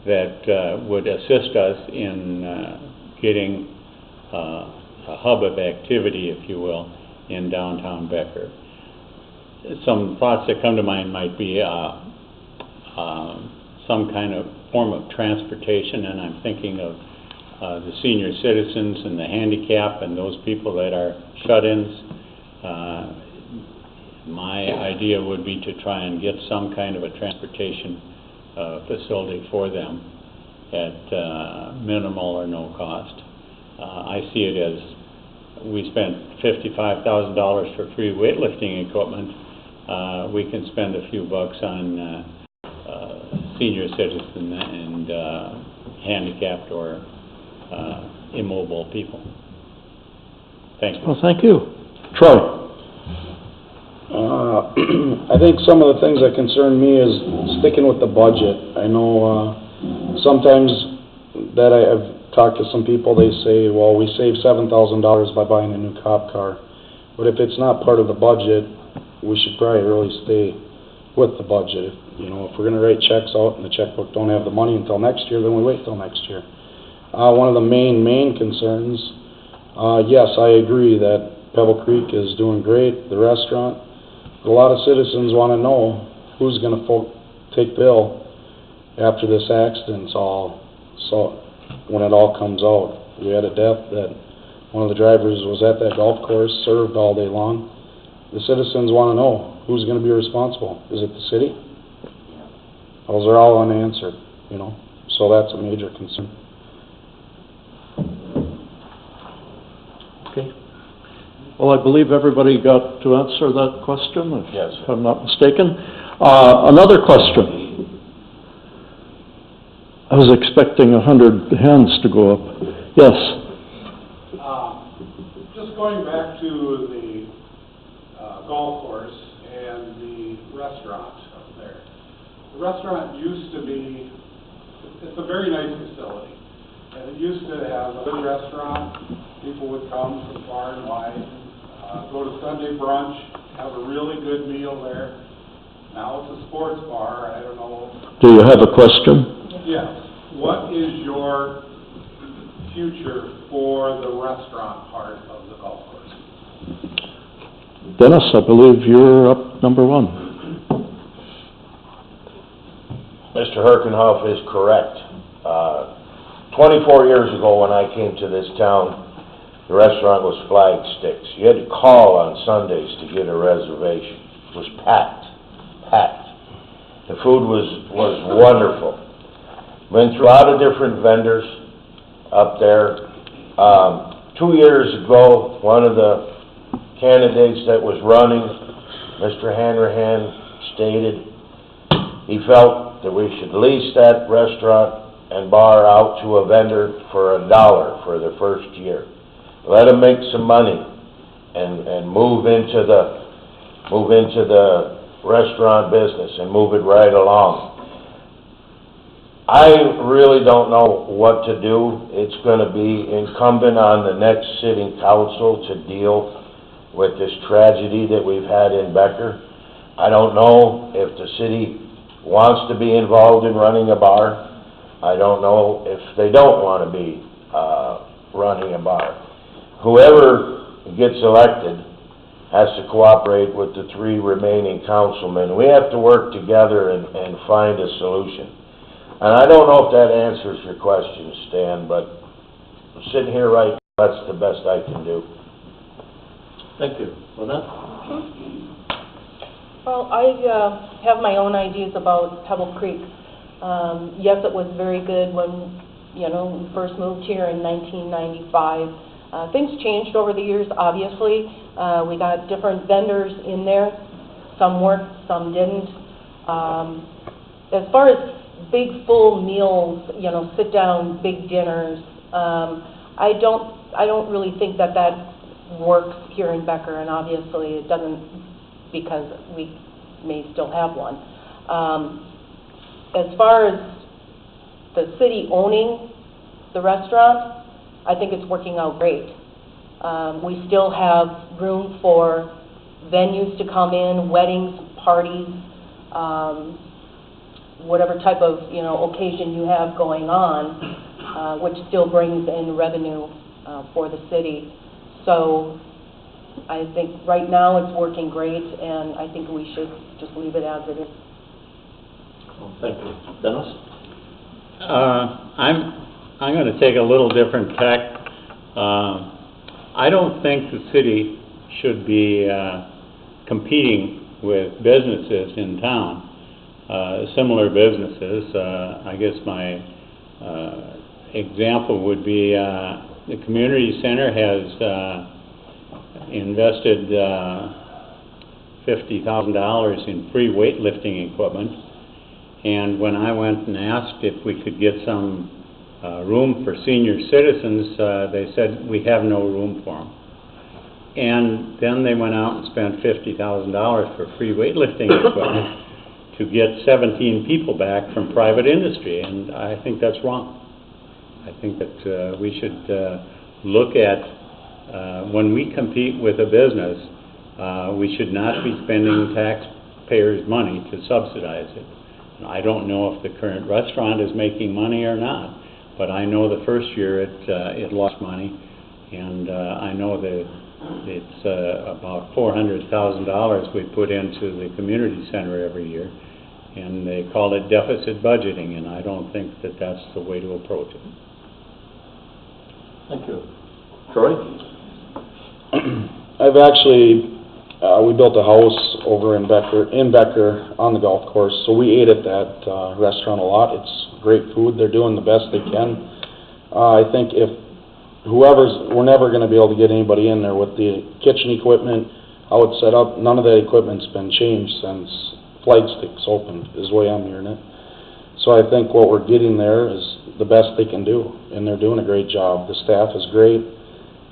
that would assist us in getting a hub of activity, if you will, in downtown Becker. Some thoughts that come to mind might be some kind of form of transportation, and I'm thinking of the senior citizens and the handicap and those people that are shut-ins. My idea would be to try and get some kind of a transportation facility for them at minimal or no cost. I see it as we spent $55,000 for free weightlifting equipment. We can spend a few bucks on senior citizen and handicapped or immobile people. Thank you. Well, thank you. Troy? I think some of the things that concern me is sticking with the budget. I know sometimes that I've talked to some people, they say, well, we saved $7,000 by buying a new cop car. But if it's not part of the budget, we should probably really stay with the budget. If we're going to write checks out and the checkbook don't have the money until next year, then we wait till next year. One of the main concerns, yes, I agree that Pebble Creek is doing great, the restaurant. But a lot of citizens want to know who's going to take the bill after this accident's when it all comes out. We had a death that one of the drivers was at that golf course, served all day long. The citizens want to know who's going to be responsible. Is it the city? Those are all unanswered, so that's a major concern. Okay. Well, I believe everybody got to answer that question, Yes. if I'm not mistaken. Another question. I was expecting 100 hands to go up. Yes? Just going back to the golf course and the restaurant up there. The restaurant used to be, it's a very nice facility, and it used to have a good restaurant. People would come from far and wide, go to Sunday brunch, have a really good meal there. Now it's a sports bar. I don't know. Do you have a question? Yes. What is your future for the restaurant part of the golf course? Dennis, I believe you're up number one. Mr. Herkenhoff is correct. 24 years ago when I came to this town, the restaurant was Flag Sticks. You had to call on Sundays to get a reservation. It was packed. The food was wonderful. Went through a lot of different vendors up there. 2 years ago, one of the candidates that was running, Mr. Hanrahan, stated he felt that we should lease that restaurant and bar out to a vendor for $1 for the first year. Let them make some money and move into the restaurant business and move it right along. I really don't know what to do. It's going to be incumbent on the next sitting council to deal with this tragedy that we've had in Becker. I don't know if the city wants to be involved in running a bar. I don't know if they don't want to be running a bar. Whoever gets elected has to cooperate with the 3 remaining councilmen. We have to work together and find a solution. And I don't know if that answers your question, Stan, but I'm sitting here right now, that's the best I can do. Thank you. Lynette? Well, I have my own ideas about Pebble Creek. Yes, it was very good when, we first moved here in 1995. Things changed over the years, obviously. We got different vendors in there. Some worked, some didn't. As far as big full meals, you know, sit down, big dinners, I don't really think that works here in Becker, and obviously it doesn't because we may still have one. As far as the city owning the restaurant, I think it's working out great. We still have room for venues to come in, weddings, parties, whatever type of, you know, occasion you have going on, which still brings in revenue for the city. So I think right now it's working great, and I think we should just leave it as it is. Well, thank you. Dennis? I'm going to take a little different tack. I don't think the city should be competing with businesses in town, similar businesses. I guess my example would be the community center has invested $50,000 in free weightlifting equipment, and when I went and asked if we could get some room for senior citizens, they said we have no room for them. And then they went out and spent $50,000 for free weightlifting equipment to get 17 people back from private industry, and I think that's wrong. I think that we should look at when we compete with a business, we should not be spending taxpayers' money to subsidize it. I don't know if the current restaurant is making money or not, but I know the first year it lost money, and I know that it's about $400,000 we put into the community center every year, and they call it deficit budgeting, and I don't think that that's the way to approach it. Thank you. Troy? I've actually, we built a house over in Becker on the golf course, so we ate at that restaurant a lot. It's great food. They're doing the best they can. I think if we're never going to be able to get anybody in there with the kitchen equipment, how it's set up. None of that equipment's been changed since Flight Sticks opened, is the way I'm hearing it. So I think what we're getting there is the best they can do, and they're doing a great job. The staff is great.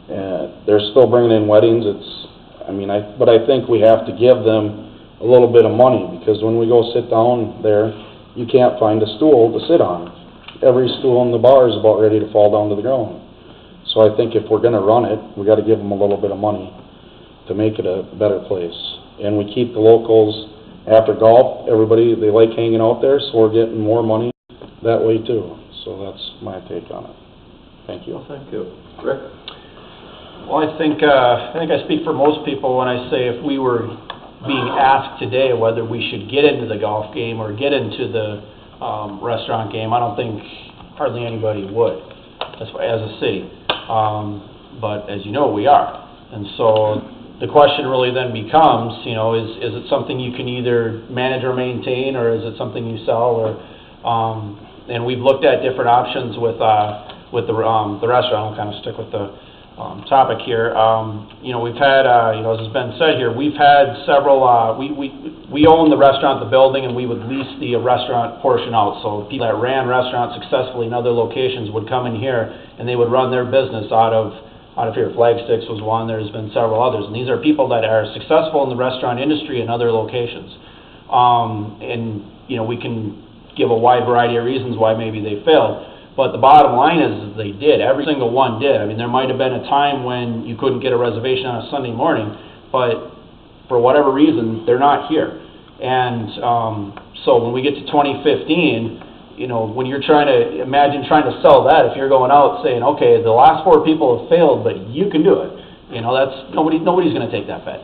They're still bringing in weddings. But I think we have to give them a little bit of money, because when we go sit down there, you can't find a stool to sit on. Every stool in the bar is about ready to fall down to the ground. So I think if we're going to run it, we got to give them a little bit of money to make it a better place. And we keep the locals after golf. Everybody, they like hanging out there, so we're getting more money that way too. So that's my take on it. Thank you. Well, thank you. Rick? Well, I think I speak for most people when I say if we were being asked today whether we should get into the golf game or get into the restaurant game, I don't think hardly anybody would as a city. But as you know, we are. And so the question really then becomes, you know, is it something you can either manage or maintain, or is it something you sell? Or and we've looked at different options with the restaurant. I'll kind of stick with the topic here. You know, we've had, you know, as has been said here, we've had several, we own the restaurant, the building, and we would lease the restaurant portion out. So people that ran restaurants successfully in other locations would come in here, and they would run their business out of here. Flagsticks was one. There's been several others, and these are people that are successful in the restaurant industry in other locations. And, you know, we can give a wide variety of reasons why maybe they failed. But the bottom line is they did. Every single one did. I mean, there might have been a time when you couldn't get a reservation on a Sunday morning, but for whatever reason, they're not here. And so when we get to 2015, you know, when you're trying to sell that, if you're going out saying, okay, the last 4 people have failed, but you can do it, you know, that's nobody's going to take that bet.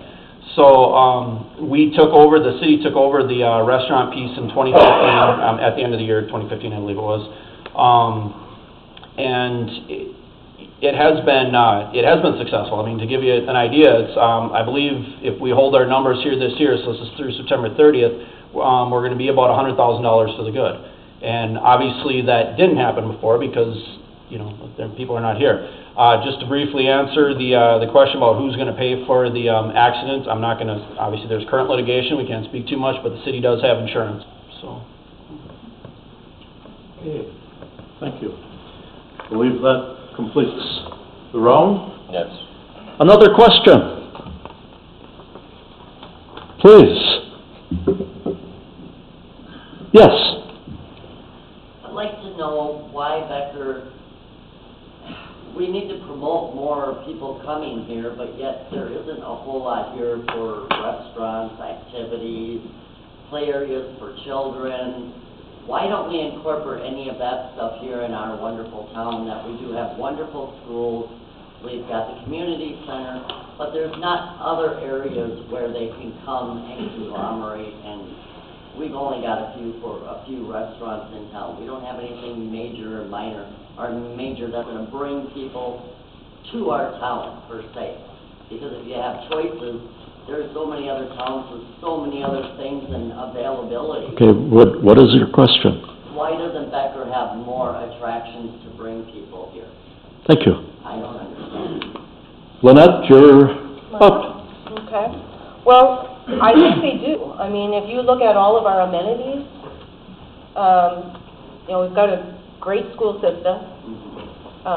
So the city took over the restaurant piece in 2015, at the end of the year, 2015, I believe it was. And it has been successful. I mean, to give you an idea, it's I believe if we hold our numbers here this year, so this is through September 30th, we're going to be about $100,000 for the good. And obviously that didn't happen before because people are not here. Just to briefly answer the question about who's going to pay for the accident, I'm not going to, obviously there's current litigation, we can't speak too much, but the city does have insurance, so. Okay, thank you. I believe that completes the round. Yes. Another question? Please. Yes. I'd like to know why Becker, we need to promote more people coming here, but yet there isn't a whole lot here for restaurants, activities, play areas for children. Why don't we incorporate any of that stuff here in our wonderful town, that we do have wonderful schools, we've got the community center, but there's not other areas where they can come and conglomerate, and we've only got a few restaurants in town. We don't have anything major or minor, or major that's going to bring people to our town, per se. Because if you have choices, there's so many other towns with so many other things and availability. Okay, what is your question? Why doesn't Becker have more attractions to bring people here? Thank you. I don't understand. Lynette, you're up. Okay. Well, I think they do. I mean, if you look at all of our amenities, we've got a great school system.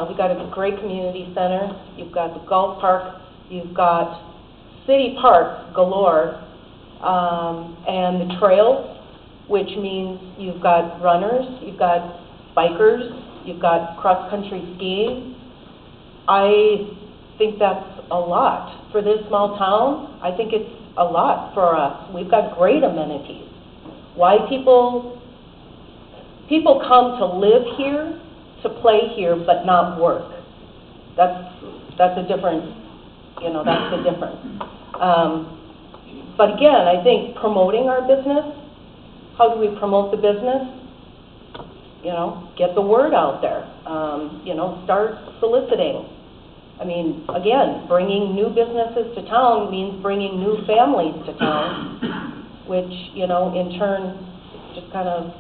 We've got a great community center. You've got the golf park. You've got city parks galore, and the trails, which means you've got runners, you've got bikers, you've got cross-country skiing. I think that's a lot. For this small town, I think it's a lot for us. We've got great amenities. Why people come to live here, to play here, but not work. That's a different, that's the difference. But again, I think promoting our business, how do we promote the business? Get the word out there. Start soliciting. I mean, again, bringing new businesses to town means bringing new families to town, which, in turn, just kind of,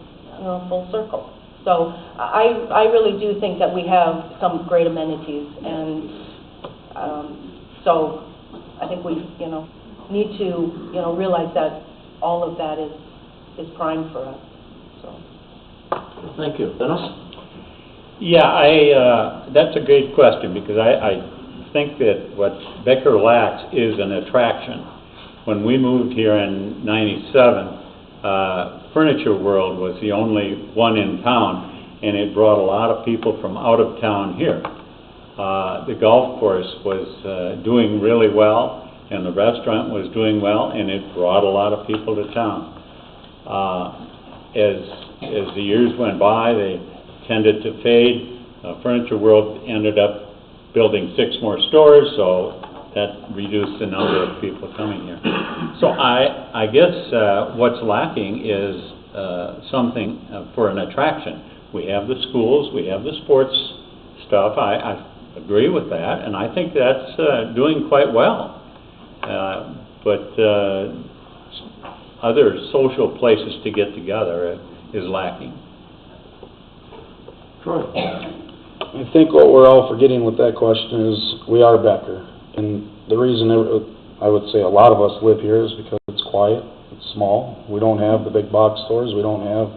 full circle. So I really do think that we have some great amenities, and so I think we, need to, realize that all of that is prime for us, so. Thank you. Dennis? Yeah, that's a great question, because I think that what Becker lacks is an attraction. When we moved here in '97, Furniture World was the only one in town, and it brought a lot of people from out of town here. The golf course was doing really well, and the restaurant was doing well, and it brought a lot of people to town. As the years went by, they tended to fade. Furniture World ended up building 6 more stores, so that reduced the number of people coming here. So I guess what's lacking is something for an attraction. We have the schools, we have the sports stuff. I agree with that, and I think that's doing quite well. But other social places to get together is lacking. Troy? I think what we're all forgetting with that question is we are Becker. And the reason I would say a lot of us live here is because it's quiet, it's small. We don't have the big box stores. We don't have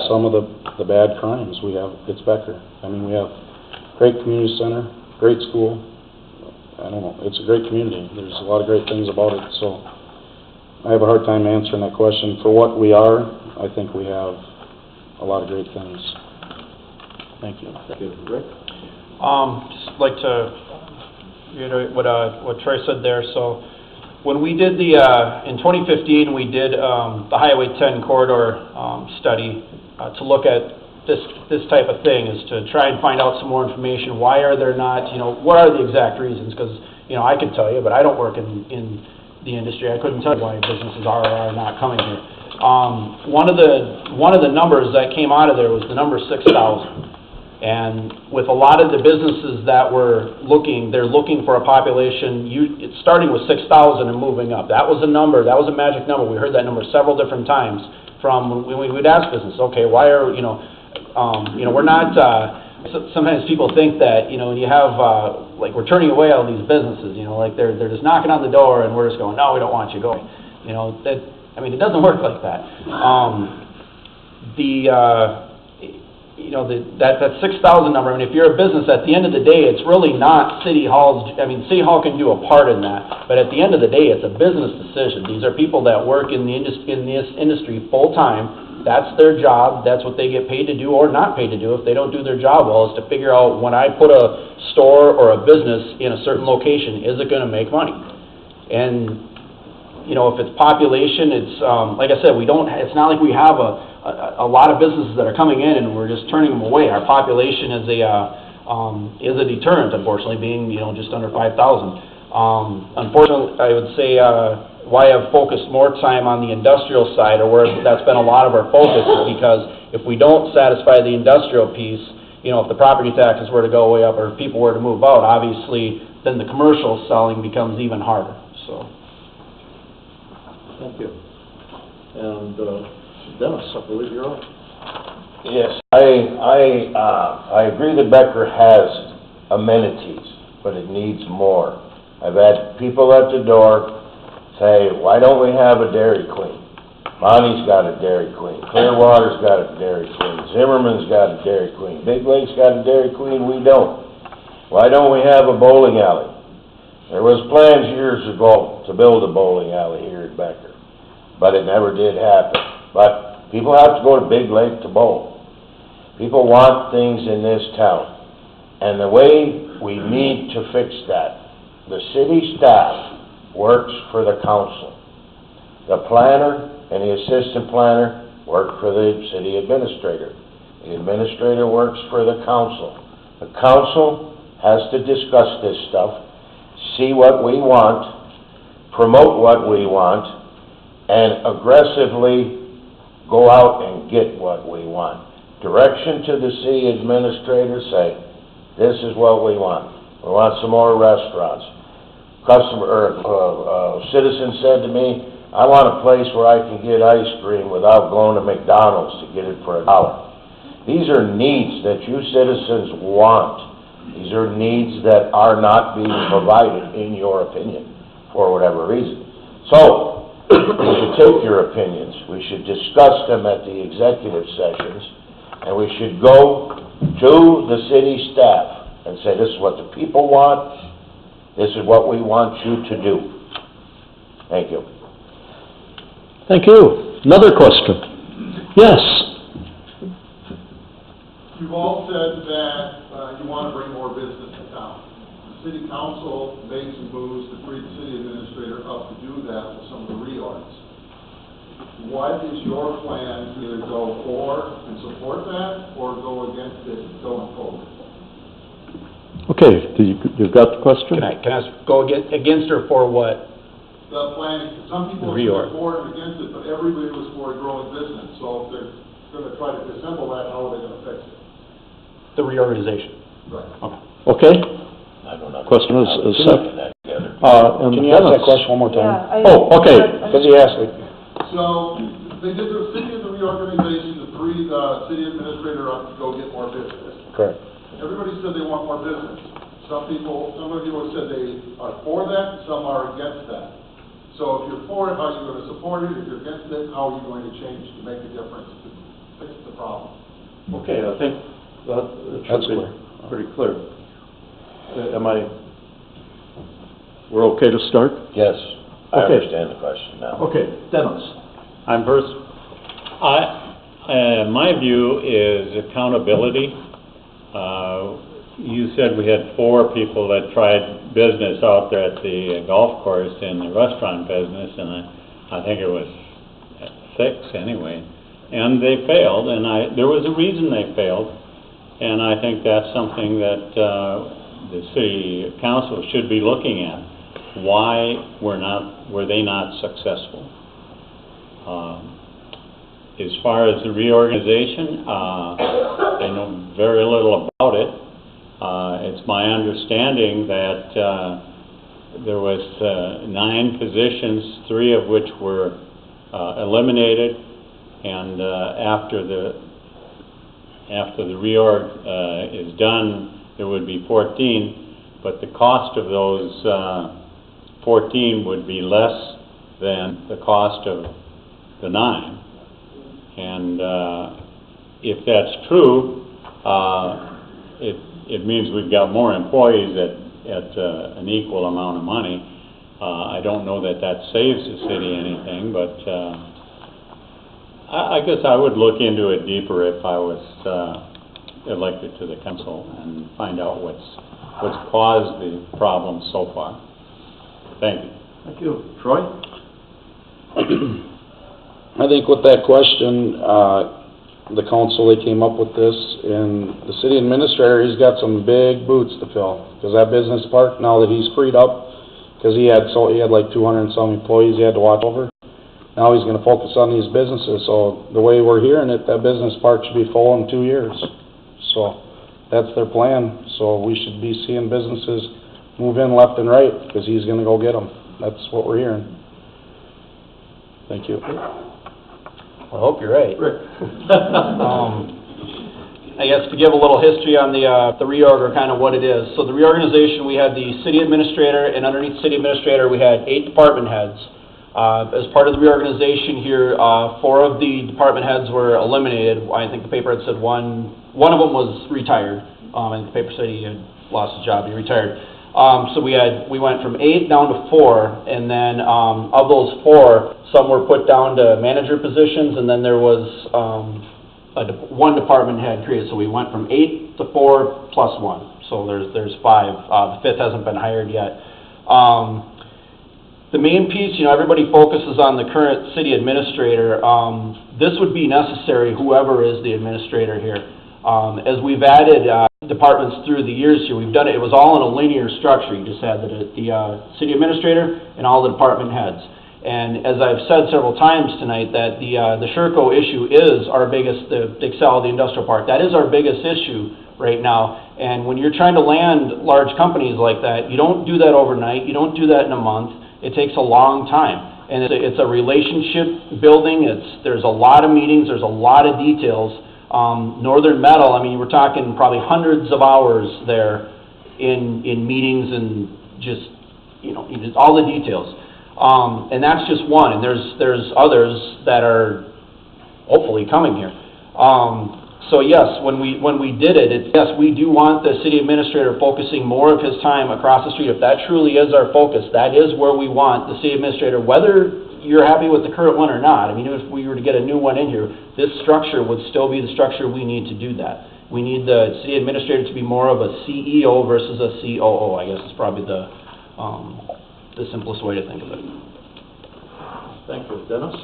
some of the bad crimes. It's Becker. I mean, we have great community center, great school. I don't know, it's a great community. There's a lot of great things about it. So I have a hard time answering that question. For what we are, I think we have a lot of great things. Thank you. Thank you. Rick? Just like to reiterate what Troy said there. So when we did in 2015, we did the Highway 10 corridor study to look at this type of thing, is to try and find out some more information. Why are there not, what are the exact reasons? Because, I could tell you, but I don't work in the industry. I couldn't tell you why businesses are or are not coming here. One of the numbers that came out of there was the number 6,000. And with a lot of the businesses that were they're looking for a population, it's starting with 6,000 and moving up. That was a number, that was a magic number. We heard that number several different times from when we'd ask business, okay, why are, we're not, sometimes people think that, you know, when you have, like, we're turning away all these businesses, you know, like, they're just knocking on the door and we're just going, no, we don't want you going. You know, that, I mean, it doesn't work like that. You know, that 6,000 number, I mean, if you're a business, at the end of the day, it's really not City Hall's, I mean, City Hall can do a part in that, but at the end of the day, it's a business decision. These are people that work in this industry full-time. That's their job, that's what they get paid to do or not paid to do. If they don't do their job well, is to figure out, when I put a store or a business in a certain location, is it gonna make money? And, you know, if it's population, it's, like I said, it's not like we have a lot of businesses that are coming in and we're just turning them away. Our population is a deterrent, unfortunately, being, you know, just under 5,000. Unfortunately, I would say, why I've focused more time on the industrial side, or where that's been a lot of our focus, is because if we don't satisfy the industrial piece, you know, if the property taxes were to go way up or if people were to move out, obviously, then the commercial selling becomes even harder, so. Thank you. And, Dennis, I believe you're on. Yes, I agree that Becker has amenities, but it needs more. I've had people at the door say, why don't we have a Dairy Queen? Monty's got a Dairy Queen, Clearwater's got a Dairy Queen, Zimmerman's got a Dairy Queen, Big Lake's got a Dairy Queen, we don't. Why don't we have a bowling alley? There was plans years ago to build a bowling alley here at Becker, but it never did happen. But people have to go to Big Lake to bowl. People want things in this town. And the way we need to fix that, the city staff works for the council. The planner and the assistant planner work for the city administrator. The administrator works for the council. The council has to discuss this stuff, see what we want, promote what we want, and aggressively go out and get what we want. Direction to the city administrator, say, this is what we want. We want some more restaurants. Citizen said to me, I want a place where I can get ice cream without going to McDonald's to get it for $1. These are needs that you citizens want. These are needs that are not being provided, in your opinion, for whatever reason. So, we should take your opinions, we should discuss them at the executive sessions, and we should go to the city staff and say, this is what the people want, this is what we want you to do. Thank you. Thank you. Another question? Yes? You've all said that you want to bring more business to town. The city council made some moves to free the city administrator up to do that with some of the reorgs. What is your plan to either go for and support that or go against it going forward? Okay, you've got the question? Can I go against or for what? The planning, some people are for and against it, but everybody was for a growing business. So if they're going to try to disassemble that, how are they going to fix it? The reorganization. Right. Okay. Question is set. Can you ask that question one more time? Oh, okay. Because he asked it. So, they did the city of the reorganization to free the city administrator up to go get more business. Correct. Everybody said they want more business. Some of you have said they are for that, some are against that. So if you're for it, how are you going to support it? If you're against it, how are you going to change to make a difference to fix the problem? Okay, I think that should be pretty clear. We're okay to start? Yes, I Okay. understand the question now. Okay, Dennis. I'm first. My view is accountability. You said we had 4 people that tried business out there at the golf course in the restaurant business, and I think it was 6 anyway. And they failed, and there was a reason they failed, and I think that's something that the city council should be looking at. Why were they not successful? As far as the reorganization, I know very little about it. It's my understanding that there was 9 positions, 3 of which were eliminated, and after the after the reorg is done, there would be 14, but the cost of those 14 would be less than the cost of the 9. And if that's true, it means we've got more employees at an equal amount of money. I don't know that that saves the city anything, but I guess I would look into it deeper if I was elected to the council and find out what's caused the problem so far. Thank you. Thank you. Troy? I think with that question, the council, they came up with this, and the city administrator, he's got some big boots to fill, because that business park, now that he's freed up, because he had like 200 and some employees he had to watch over, now he's gonna focus on these businesses, so the way we're hearing it, that business park should be full in 2 years. So, that's their plan, so we should be seeing businesses move in left and right, because he's gonna go get them. That's what we're hearing. Thank you. I hope you're right. I guess to give a little history on the reorg, or kind of what it is. So the reorganization, we had the city administrator, and underneath city administrator, we had 8 department heads. As part of the reorganization here, 4 of the department heads were eliminated. I think the paper had said one of them was retired. And the paper said he had lost his job, he retired. So we went from 8 down to 4, and then of those 4, some were put down to manager positions, and then there was one department head created. So we went from 8 to 4 plus 1. So there's 5. The 5th hasn't been hired yet. The main piece, everybody focuses on the current city administrator. This would be necessary, whoever is the administrator here. As we've added departments through the years here, we've done it. It was all in a linear structure. You just had the city administrator and all the department heads. And as I've said several times tonight, that the Sherco issue is our biggest, the Excel, the industrial park, that is our biggest issue right now. And when you're trying to land large companies like that, you don't do that overnight. You don't do that in a month. It takes a long time. And it's a relationship building. There's a lot of meetings. There's a lot of details. Northern Metal, I mean, we're talking probably hundreds of hours there in meetings and just, all the details. And that's just one, and there's others that are hopefully coming here. So yes, when we did it, yes, we do want the city administrator focusing more of his time across the street. If that truly is our focus, that is where we want the city administrator, whether you're happy with the current one or not. I mean, if we were to get a new one in here, this structure would still be the structure we need to do that. We need the city administrator to be more of a CEO versus a COO, I guess is probably the simplest way to think of it. Thank you. Dennis?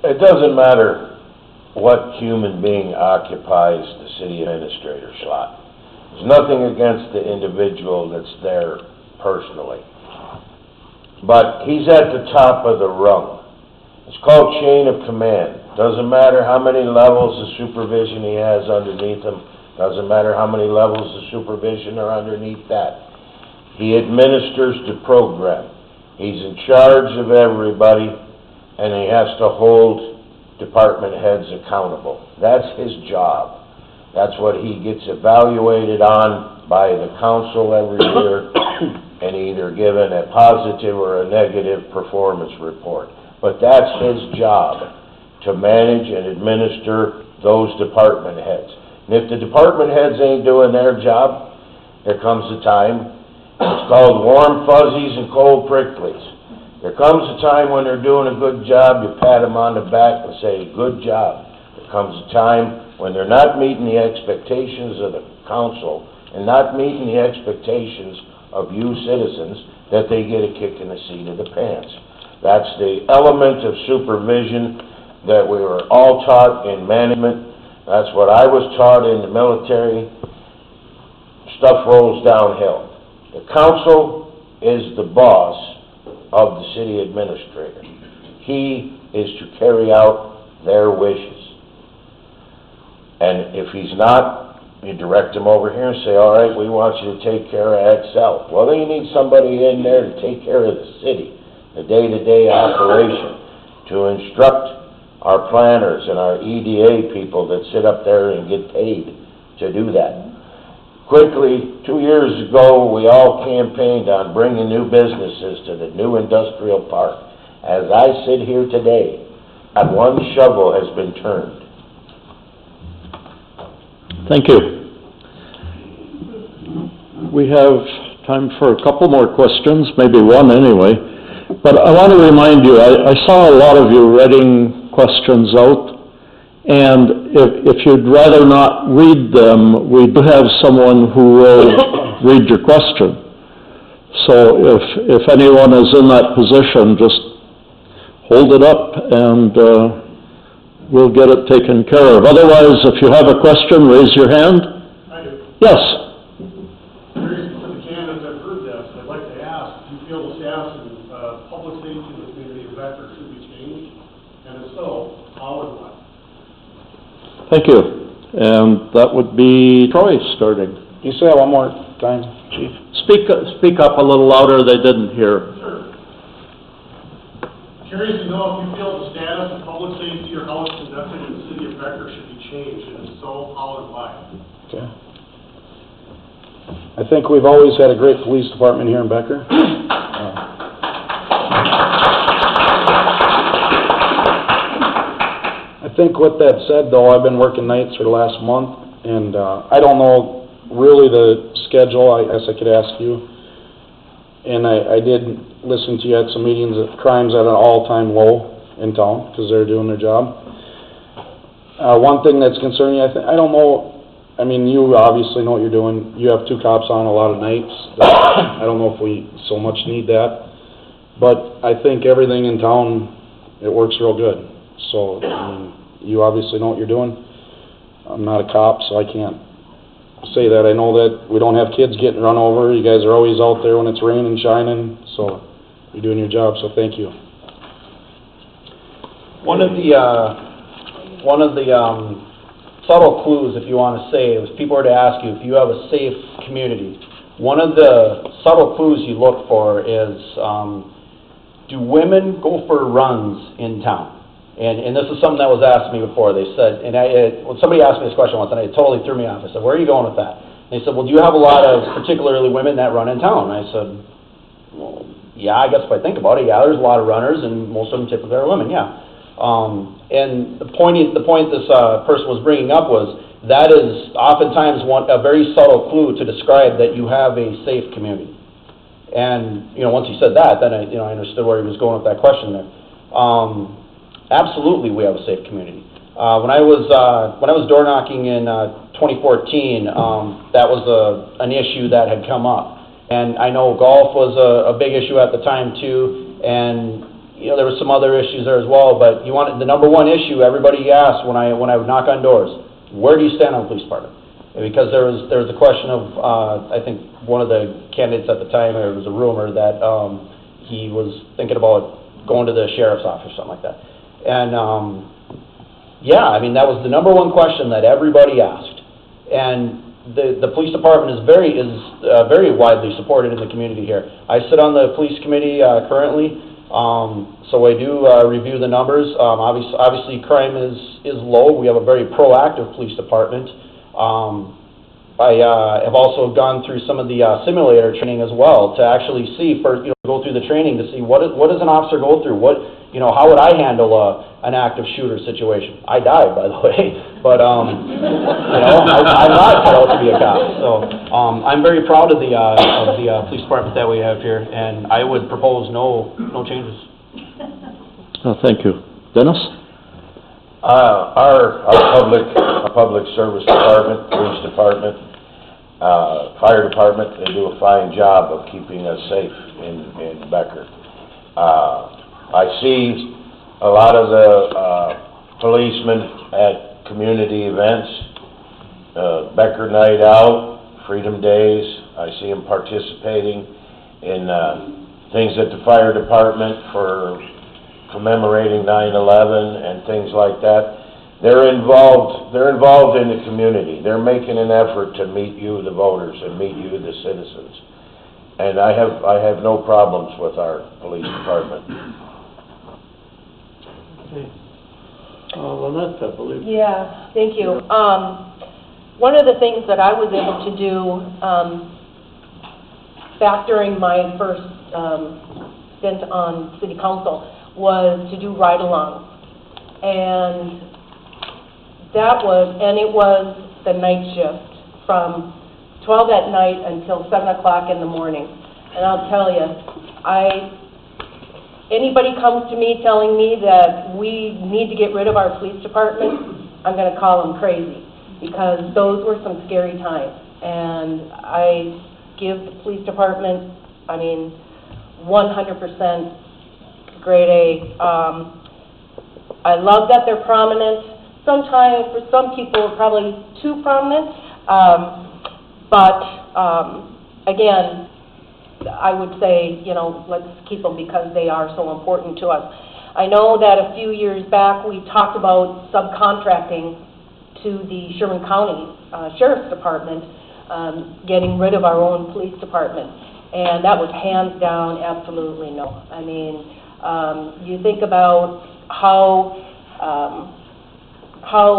It doesn't matter what human being occupies the city administrator slot. There's nothing against the individual that's there personally. But he's at the top of the rung. It's called chain of command. Doesn't matter how many levels of supervision he has underneath him. Doesn't matter how many levels of supervision are underneath that. He administers the program. He's in charge of everybody, and he has to hold department heads accountable. That's his job. That's what he gets evaluated on by the council every year, and either given a positive or a negative performance report. But that's his job, to manage and administer those department heads. And if the department heads ain't doing their job, there comes a time, it's called warm fuzzies and cold pricklies. There comes a time when they're doing a good job, you pat them on the back and say, good job. There comes a time when they're not meeting the expectations of the council and not meeting the expectations of you citizens, that they get a kick in the seat of the pants. That's the element of supervision that we were all taught in management. That's what I was taught in the military. Stuff rolls downhill. The council is the boss of the city administrator. He is to carry out their wishes. And if he's not, you direct him over here and say, all right, we want you to take care of Excel. Well, then you need somebody in there to take care of the city, the day-to-day operation, to instruct our planners and our EDA people that sit up there and get paid to do that. Quickly, 2 years ago, we all campaigned on bringing new businesses to the new industrial park. As I sit here today, not one shovel has been turned. Thank you. We have time for a couple more questions, maybe one anyway. But I want to remind you, I saw a lot of you writing questions out. And if you'd rather not read them, we do have someone who will read your question. So if anyone is in that position, just hold it up and we'll get it taken care of. Otherwise, if you have a question, raise your hand. I do. Yes? Very specific candidates have heard this. I'd like to ask, do you feel the status and public safety in the community of Becker should be changed? And if so, how and why? Thank you. And that would be Troy starting. You say that one more time, Chief? Speak up a little louder, they didn't hear. Sure. Curious to know if you feel the status of public safety or how it's conducted in the city of Becker should be changed, and if so, how and why? Okay. I think we've always had a great police department here in Becker. I think with that said, though, I've been working nights for the last month, and I don't know really the schedule. I guess I could ask you. And I did listen to you at some meetings of crimes at an all-time low in town because they're doing their job. One thing that's concerning, I don't know, I mean, you obviously know what you're doing. You have 2 cops on a lot of nights. I don't know if we so much need that. But I think everything in town, it works real good. So, I mean, you obviously know what you're doing. I'm not a cop, so I can't say that. I know that we don't have kids getting run over. You guys are always out there when it's raining, shining, so you're doing your job, so thank you. One of the subtle clues, if you want to say, if people were to ask you if you have a safe community, one of the subtle clues you look for is, do women go for runs in town? And this is something that was asked me before. They said, and when somebody asked me this question once, and it totally threw me off. I said, where are you going with that? And they said, well, do you have a lot of particularly women that run in town? And I said, well, yeah, I guess if I think about it, yeah, there's a lot of runners, and most of them typically are women, yeah. And the point this person was bringing up was, that is oftentimes a very subtle clue to describe that you have a safe community. And, once he said that, then I understood where he was going with that question there. Absolutely, we have a safe community. When I was door knocking in 2014, that was an issue that had come up, and I know golf was a big issue at the time too, and there were some other issues there as well. But the number one issue everybody asked when I would knock on doors, where do you stand on the police department? And because there was the question of I think one of the candidates at the time, there was a rumor that he was thinking about going to the sheriff's office or something like that. And, yeah, I mean, that was the number one question that everybody asked. And the police department is very widely supported in the community here. I sit on the police committee currently, so I do review the numbers. Obviously, crime is low. We have a very proactive police department. I have also gone through some of the simulator training as well to actually see, go through the training to see what does an officer go through, how would I handle an active shooter situation? I died, by the way, but I'm not cut out to be a cop. So I'm very proud of the police department that we have here, and I would propose no changes. Oh, thank you. Dennis? Our public service department, police department, fire department, they do a fine job of keeping us safe in Becker. I see a lot of the policemen at community events, Becker Night Out, Freedom Days. I see them participating in things at the fire department for commemorating 9/11 and things like that. They're involved in the community. They're making an effort to meet you, the voters, and meet you, the citizens. And I have no problems with our police department. Lynette, I believe. Yeah, thank you. One of the things that I was able to do back during my first stint on city council was to do ride-alongs. And it was the night shift from 12 at night until 7 o'clock in the morning. And I'll tell you, anybody comes to me telling me that we need to get rid of our police department, I'm going to call them crazy, because those were some scary times. And I give the police department, 100% grade A. I love that they're prominent. Sometimes, for some people, probably too prominent. Again, I would say, let's keep them because they are so important to us. I know that a few years back, we talked about subcontracting to the Sherman County Sheriff's Department, getting rid of our own police department. And that was hands down, absolutely no. You think about how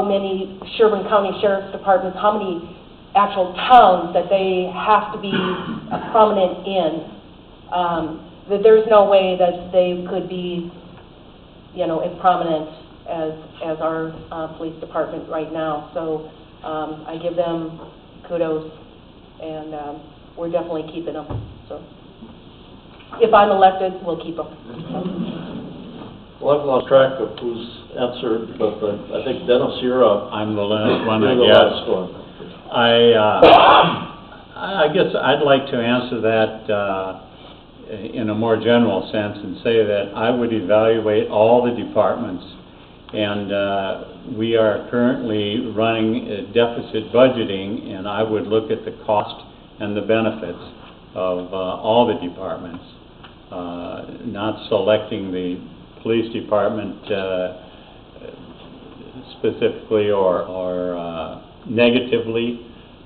many Sherman County Sheriff's Departments, how many actual towns that they have to be prominent in, that there's no way that they could be, as prominent as our police department right now. So I give them kudos, and we're definitely keeping them. So if I'm elected, we'll keep them. Well, I've lost track of who's answered, but I think Dennis, you're up. I'm the last one, I You're the guess. last one. I guess I'd like to answer that in a more general sense and say that I would evaluate all the departments, and we are currently running a deficit budgeting, and I would look at the cost and the benefits of all the departments, not selecting the police department specifically or negatively.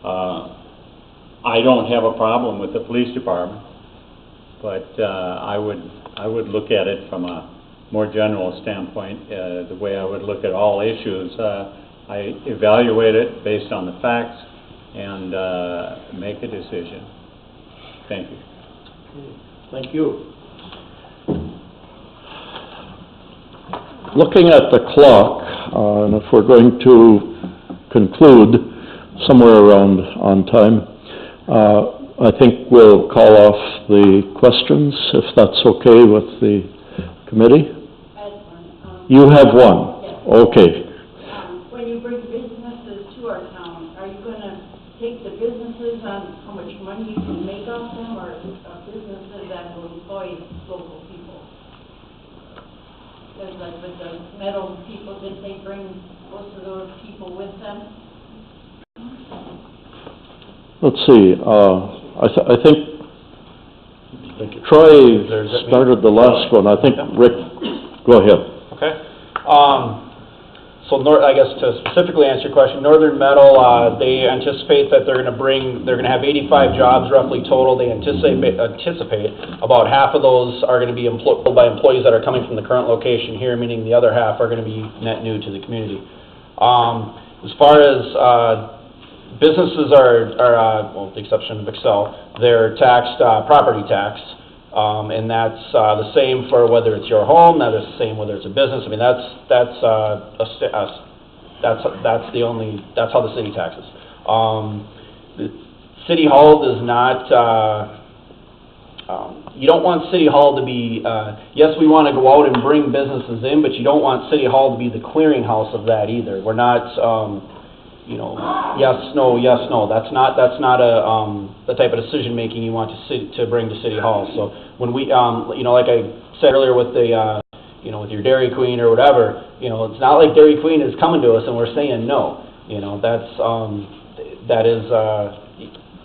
I don't have a problem with the police department, but I would look at it from a more general standpoint, the way I would look at all issues. I evaluate it based on the facts and make a decision. Thank you. Thank you. Looking at the clock, and if we're going to conclude somewhere around on time, I think we'll call off the questions, if that's okay with the committee. I have one. You have one? Yes. Okay. When you bring businesses to our town, are you going to take the businesses on how much money you can make off them, or businesses that will employ local people? Because like with the metal people, didn't they bring most of those people with them? Let's see. I think Troy started the last one. I think Rick, go ahead. Okay. I guess to specifically answer your question, Northern Metal, they anticipate that they're going to have 85 jobs roughly total. They anticipate about half of those are going to be employed by employees that are coming from the current location here, meaning the other half are going to be net new to the community. As far as businesses are well, with the exception of Excel, they're taxed property tax. And that's the same for whether it's your home. That is the same whether it's a business. That's how the city taxes. The City Hall does not. You don't want City Hall to be. Yes, we want to go out and bring businesses in, but you don't want City Hall to be the clearinghouse of that either. We're not. Yes, no, yes, no. That's not the type of decision making you want to bring to City Hall. So when we, like I said earlier with the, with your Dairy Queen or whatever, it's not like Dairy Queen is coming to us and we're saying no.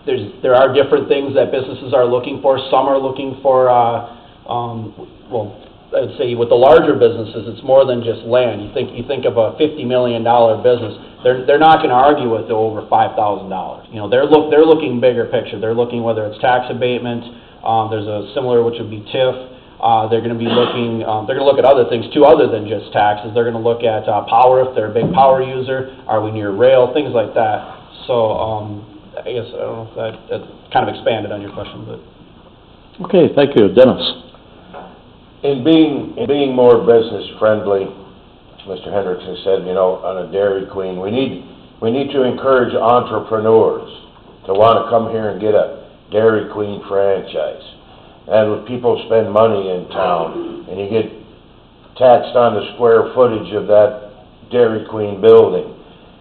There are different things that businesses are looking for. Some are looking for, I'd say with the larger businesses, it's more than just land. You think of a $50 million business. They're not going to argue with the over $5,000. They're looking bigger picture. They're looking whether it's tax abatement. There's a similar which would be TIF. They're going to be looking, they're going to look at other things too, other than just taxes. They're going to look at power, if they're a big power user, are we near rail, things like that. So I guess, I don't know if that kind of expanded on your question, but. Okay, thank you. Dennis? In being more business friendly, Mr. Hendrickson said, you know, on a Dairy Queen, we need to encourage entrepreneurs to want to come here and get a Dairy Queen franchise. And when people spend money in town, and you get taxed on the square footage of that Dairy Queen building,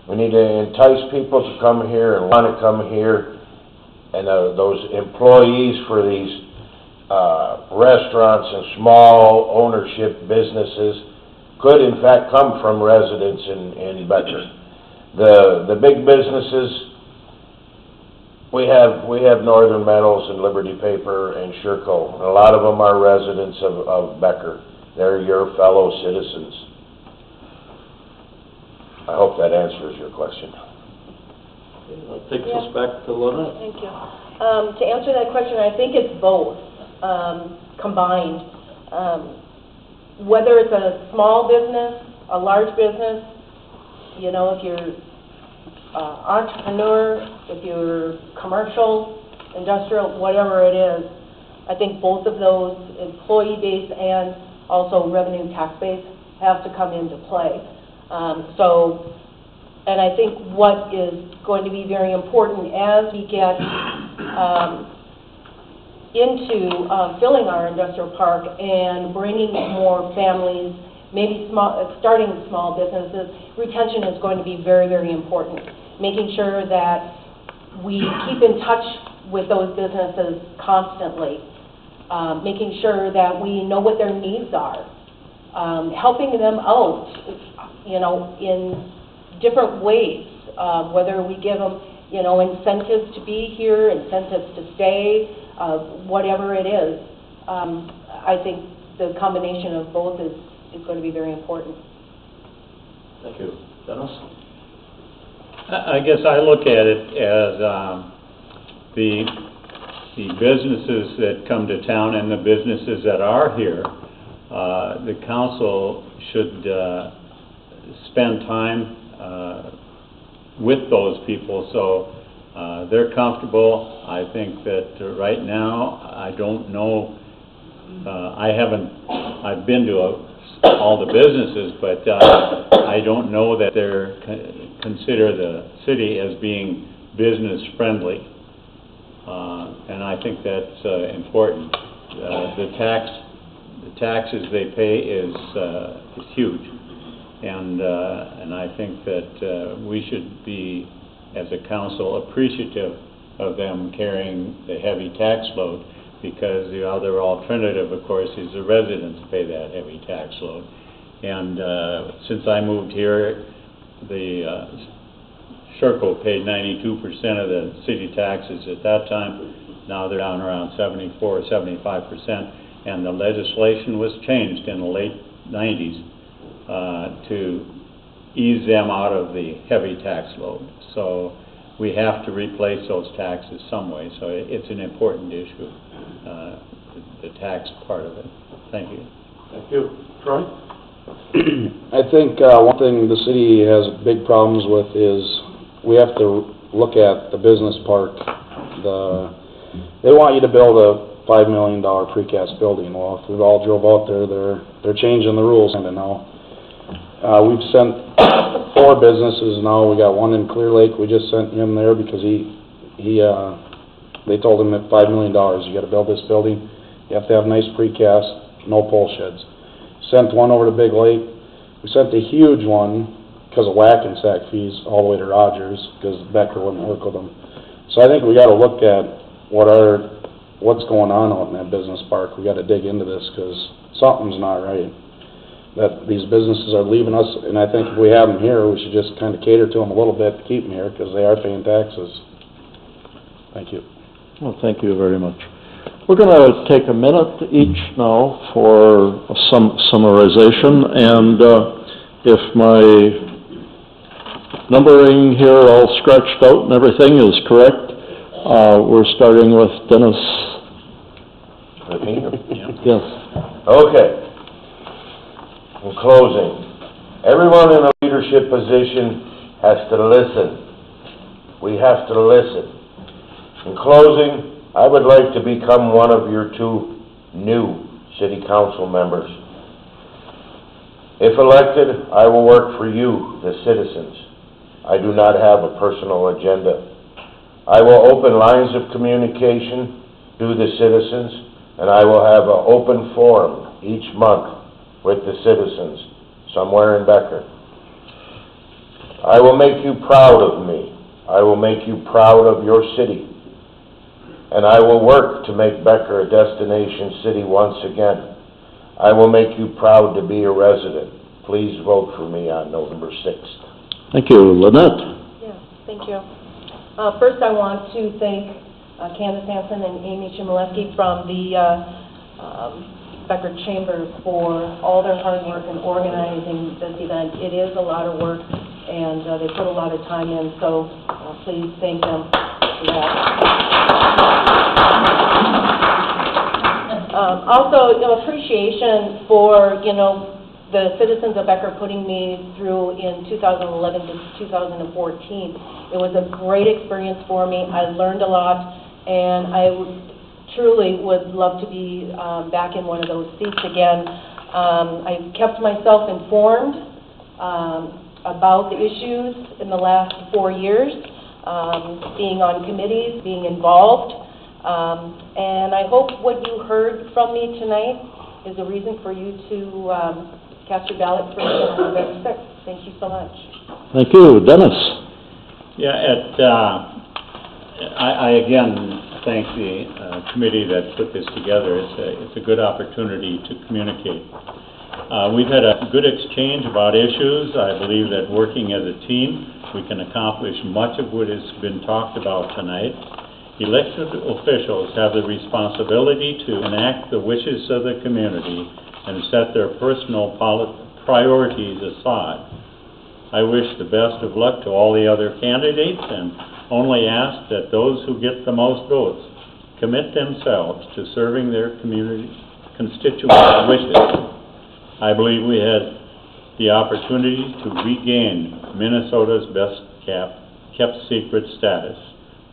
we need to entice people to come here and want to come here, and those employees for these restaurants and small ownership businesses could in fact come from residents in Becker. The big businesses, we have Northern Metals and Liberty Paper and Sherco, and a lot of them are residents of Becker. They're your fellow citizens. I hope that answers your question. That takes us back to Lynette. Thank you. To answer that question, I think it's both combined. Whether it's a small business, a large business, you know, if you're entrepreneur, if you're commercial, industrial, whatever it is, I think both of those, employee base and also revenue tax base, have to come into play. And I think what is going to be very important as we get into filling our industrial park and bringing more families, maybe starting small businesses, retention is going to be very, very important. Making sure that we keep in touch with those businesses constantly, making sure that we know what their needs are, helping them out, you know, in different ways, whether we give them, you know, incentives to be here, incentives to stay, whatever it is. I think the combination of both is going to be very important. Thank you. Dennis? I guess I look at it as the businesses that come to town and the businesses that are here, the council should spend time with those people so they're comfortable. I think that right now, I don't know, I've been to all the businesses, but I don't know that they're consider the city as being business friendly, and I think that's important. The taxes they pay is huge, and I think that we should be, as a council, appreciative of them carrying the heavy tax load, because the other alternative, of course, is the residents pay that heavy tax load. And since I moved here, the Sherco paid 92% of the city taxes at that time. Now they're down around 74 or 75%, and the legislation was changed in the late 90s to ease them out of the heavy tax load. So we have to replace those taxes some way. So it's an important issue, the tax part of it. Thank you. Thank you. Troy? I think one thing the city has big problems with is we have to look at the business park. They want you to build a $5 million precast building. Well, if we've all drove out there, they're changing the rules now. We've sent 4 businesses now. We got one in Clear Lake. We just sent him there because they told him at $5 million, you got to build this building. You have to have nice precast, no pole sheds. Sent one over to Big Lake. We sent a huge one because of whack and sack fees all the way to Rogers because Becker wouldn't work with them. So I think we got to look at what's going on out in that business park. We got to dig into this because something's not right. That these businesses are leaving us, and I think if we have them here, we should just kind of cater to them a little bit to keep them here because they are paying taxes. Thank you. Well, thank you very much. We're going to take a minute each now for some summarization, and if my numbering here all scratched out and everything is correct, we're starting with Dennis. Okay. Yes. Okay. In closing, everyone in a leadership position has to listen. We have to listen. In closing, I would like to become one of your 2 new city council members. If elected, I will work for you, the citizens. I do not have a personal agenda. I will open lines of communication to the citizens, and I will have an open forum each month with the citizens somewhere in Becker. I will make you proud of me. I will make you proud of your city. And I will work to make Becker a destination city once again. I will make you proud to be a resident. Please vote for me on November 6th. Thank you. Lynette? Yeah, thank you. First, I want to thank Candace Hansen and Amy Chmielewski from the Becker Chamber for all their hard work in organizing this event. It is a lot of work, and they put a lot of time in, so please thank them for that. Also, appreciation for, the citizens of Becker putting me through in 2011 to 2014. It was a great experience for me. I learned a lot, and I truly would love to be back in one of those seats again. I kept myself informed about the issues in the last 4 years, being on committees, being involved, and I hope what you heard from me tonight is a reason for you to cast your ballot for me on November 6th. Thank you so much. Thank you. Dennis? Yeah, I again thank the committee that put this together. It's a good opportunity to communicate. We've had a good exchange about issues. I believe that working as a team, we can accomplish much of what has been talked about tonight. Elected officials have the responsibility to enact the wishes of the community and set their personal priorities aside. I wish the best of luck to all the other candidates and only ask that those who get the most votes commit themselves to serving their community constituents' wishes. I believe we had the opportunity to regain Minnesota's best kept secret status.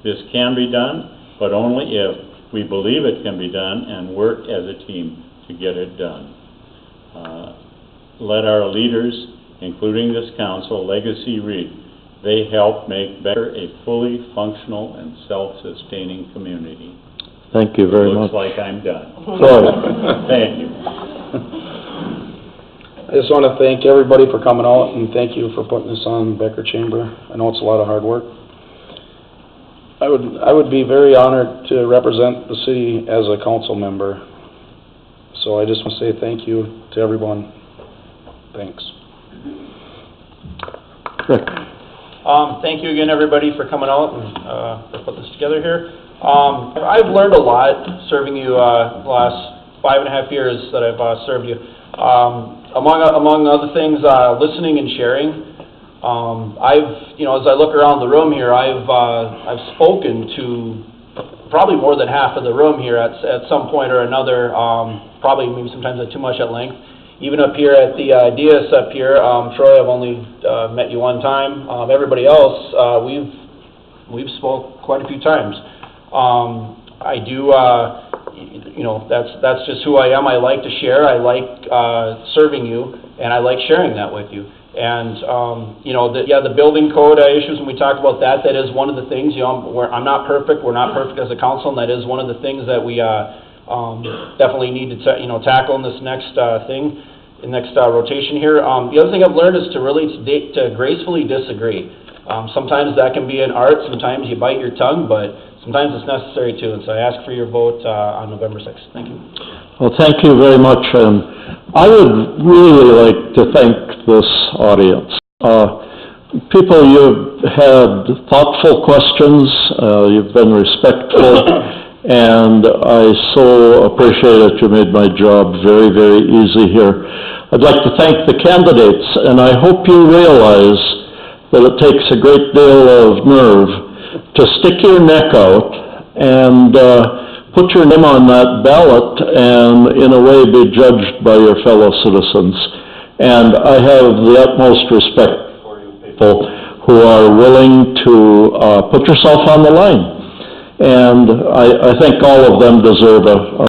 This can be done, but only if we believe it can be done and work as a team to get it done. Let our leaders, including this council, legacy read. They help make Becker a fully functional and self-sustaining community. Thank you very much. Looks like I'm done. Sorry. Thank you. I just want to thank everybody for coming out, and thank you for putting this on Becker Chamber. I know it's a lot of hard work. I would be very honored to represent the city as a council member. So I just want to say thank you to everyone. Thanks. Rick? Thank you again, everybody, for coming out and for putting this together here. I've learned a lot serving you the last 5.5 years that I've served you. Among other things, listening and sharing. As I look around the room here, I've spoken to probably more than half of the room here at some point or another, probably maybe sometimes too much at length. Even up here at the DS up here, Troy, I've only met you one time. Everybody else, we've spoke quite a few times. I do, that's just who I am. I like to share. I like serving you, and I like sharing that with you. And, the building code issues, and we talked about that, that is one of the things, I'm not perfect, we're not perfect as a council, and that is one of the things that we definitely need to, tackle in this next rotation here. The other thing I've learned is to gracefully disagree. Sometimes that can be an art, sometimes you bite your tongue, but sometimes it's necessary too, and so I ask for your vote on November 6th. Thank you. Well, thank you very much. I would really like to thank this audience. People, you've had thoughtful questions, you've been respectful, and I so appreciate that you made my job very, very easy here. I'd like to thank the candidates, and I hope you realize that it takes a great deal of nerve to stick your neck out and put your name on that ballot and in a way be judged by your fellow citizens. And I have the utmost respect for you people who are willing to put yourself on the line. And I think all of them deserve a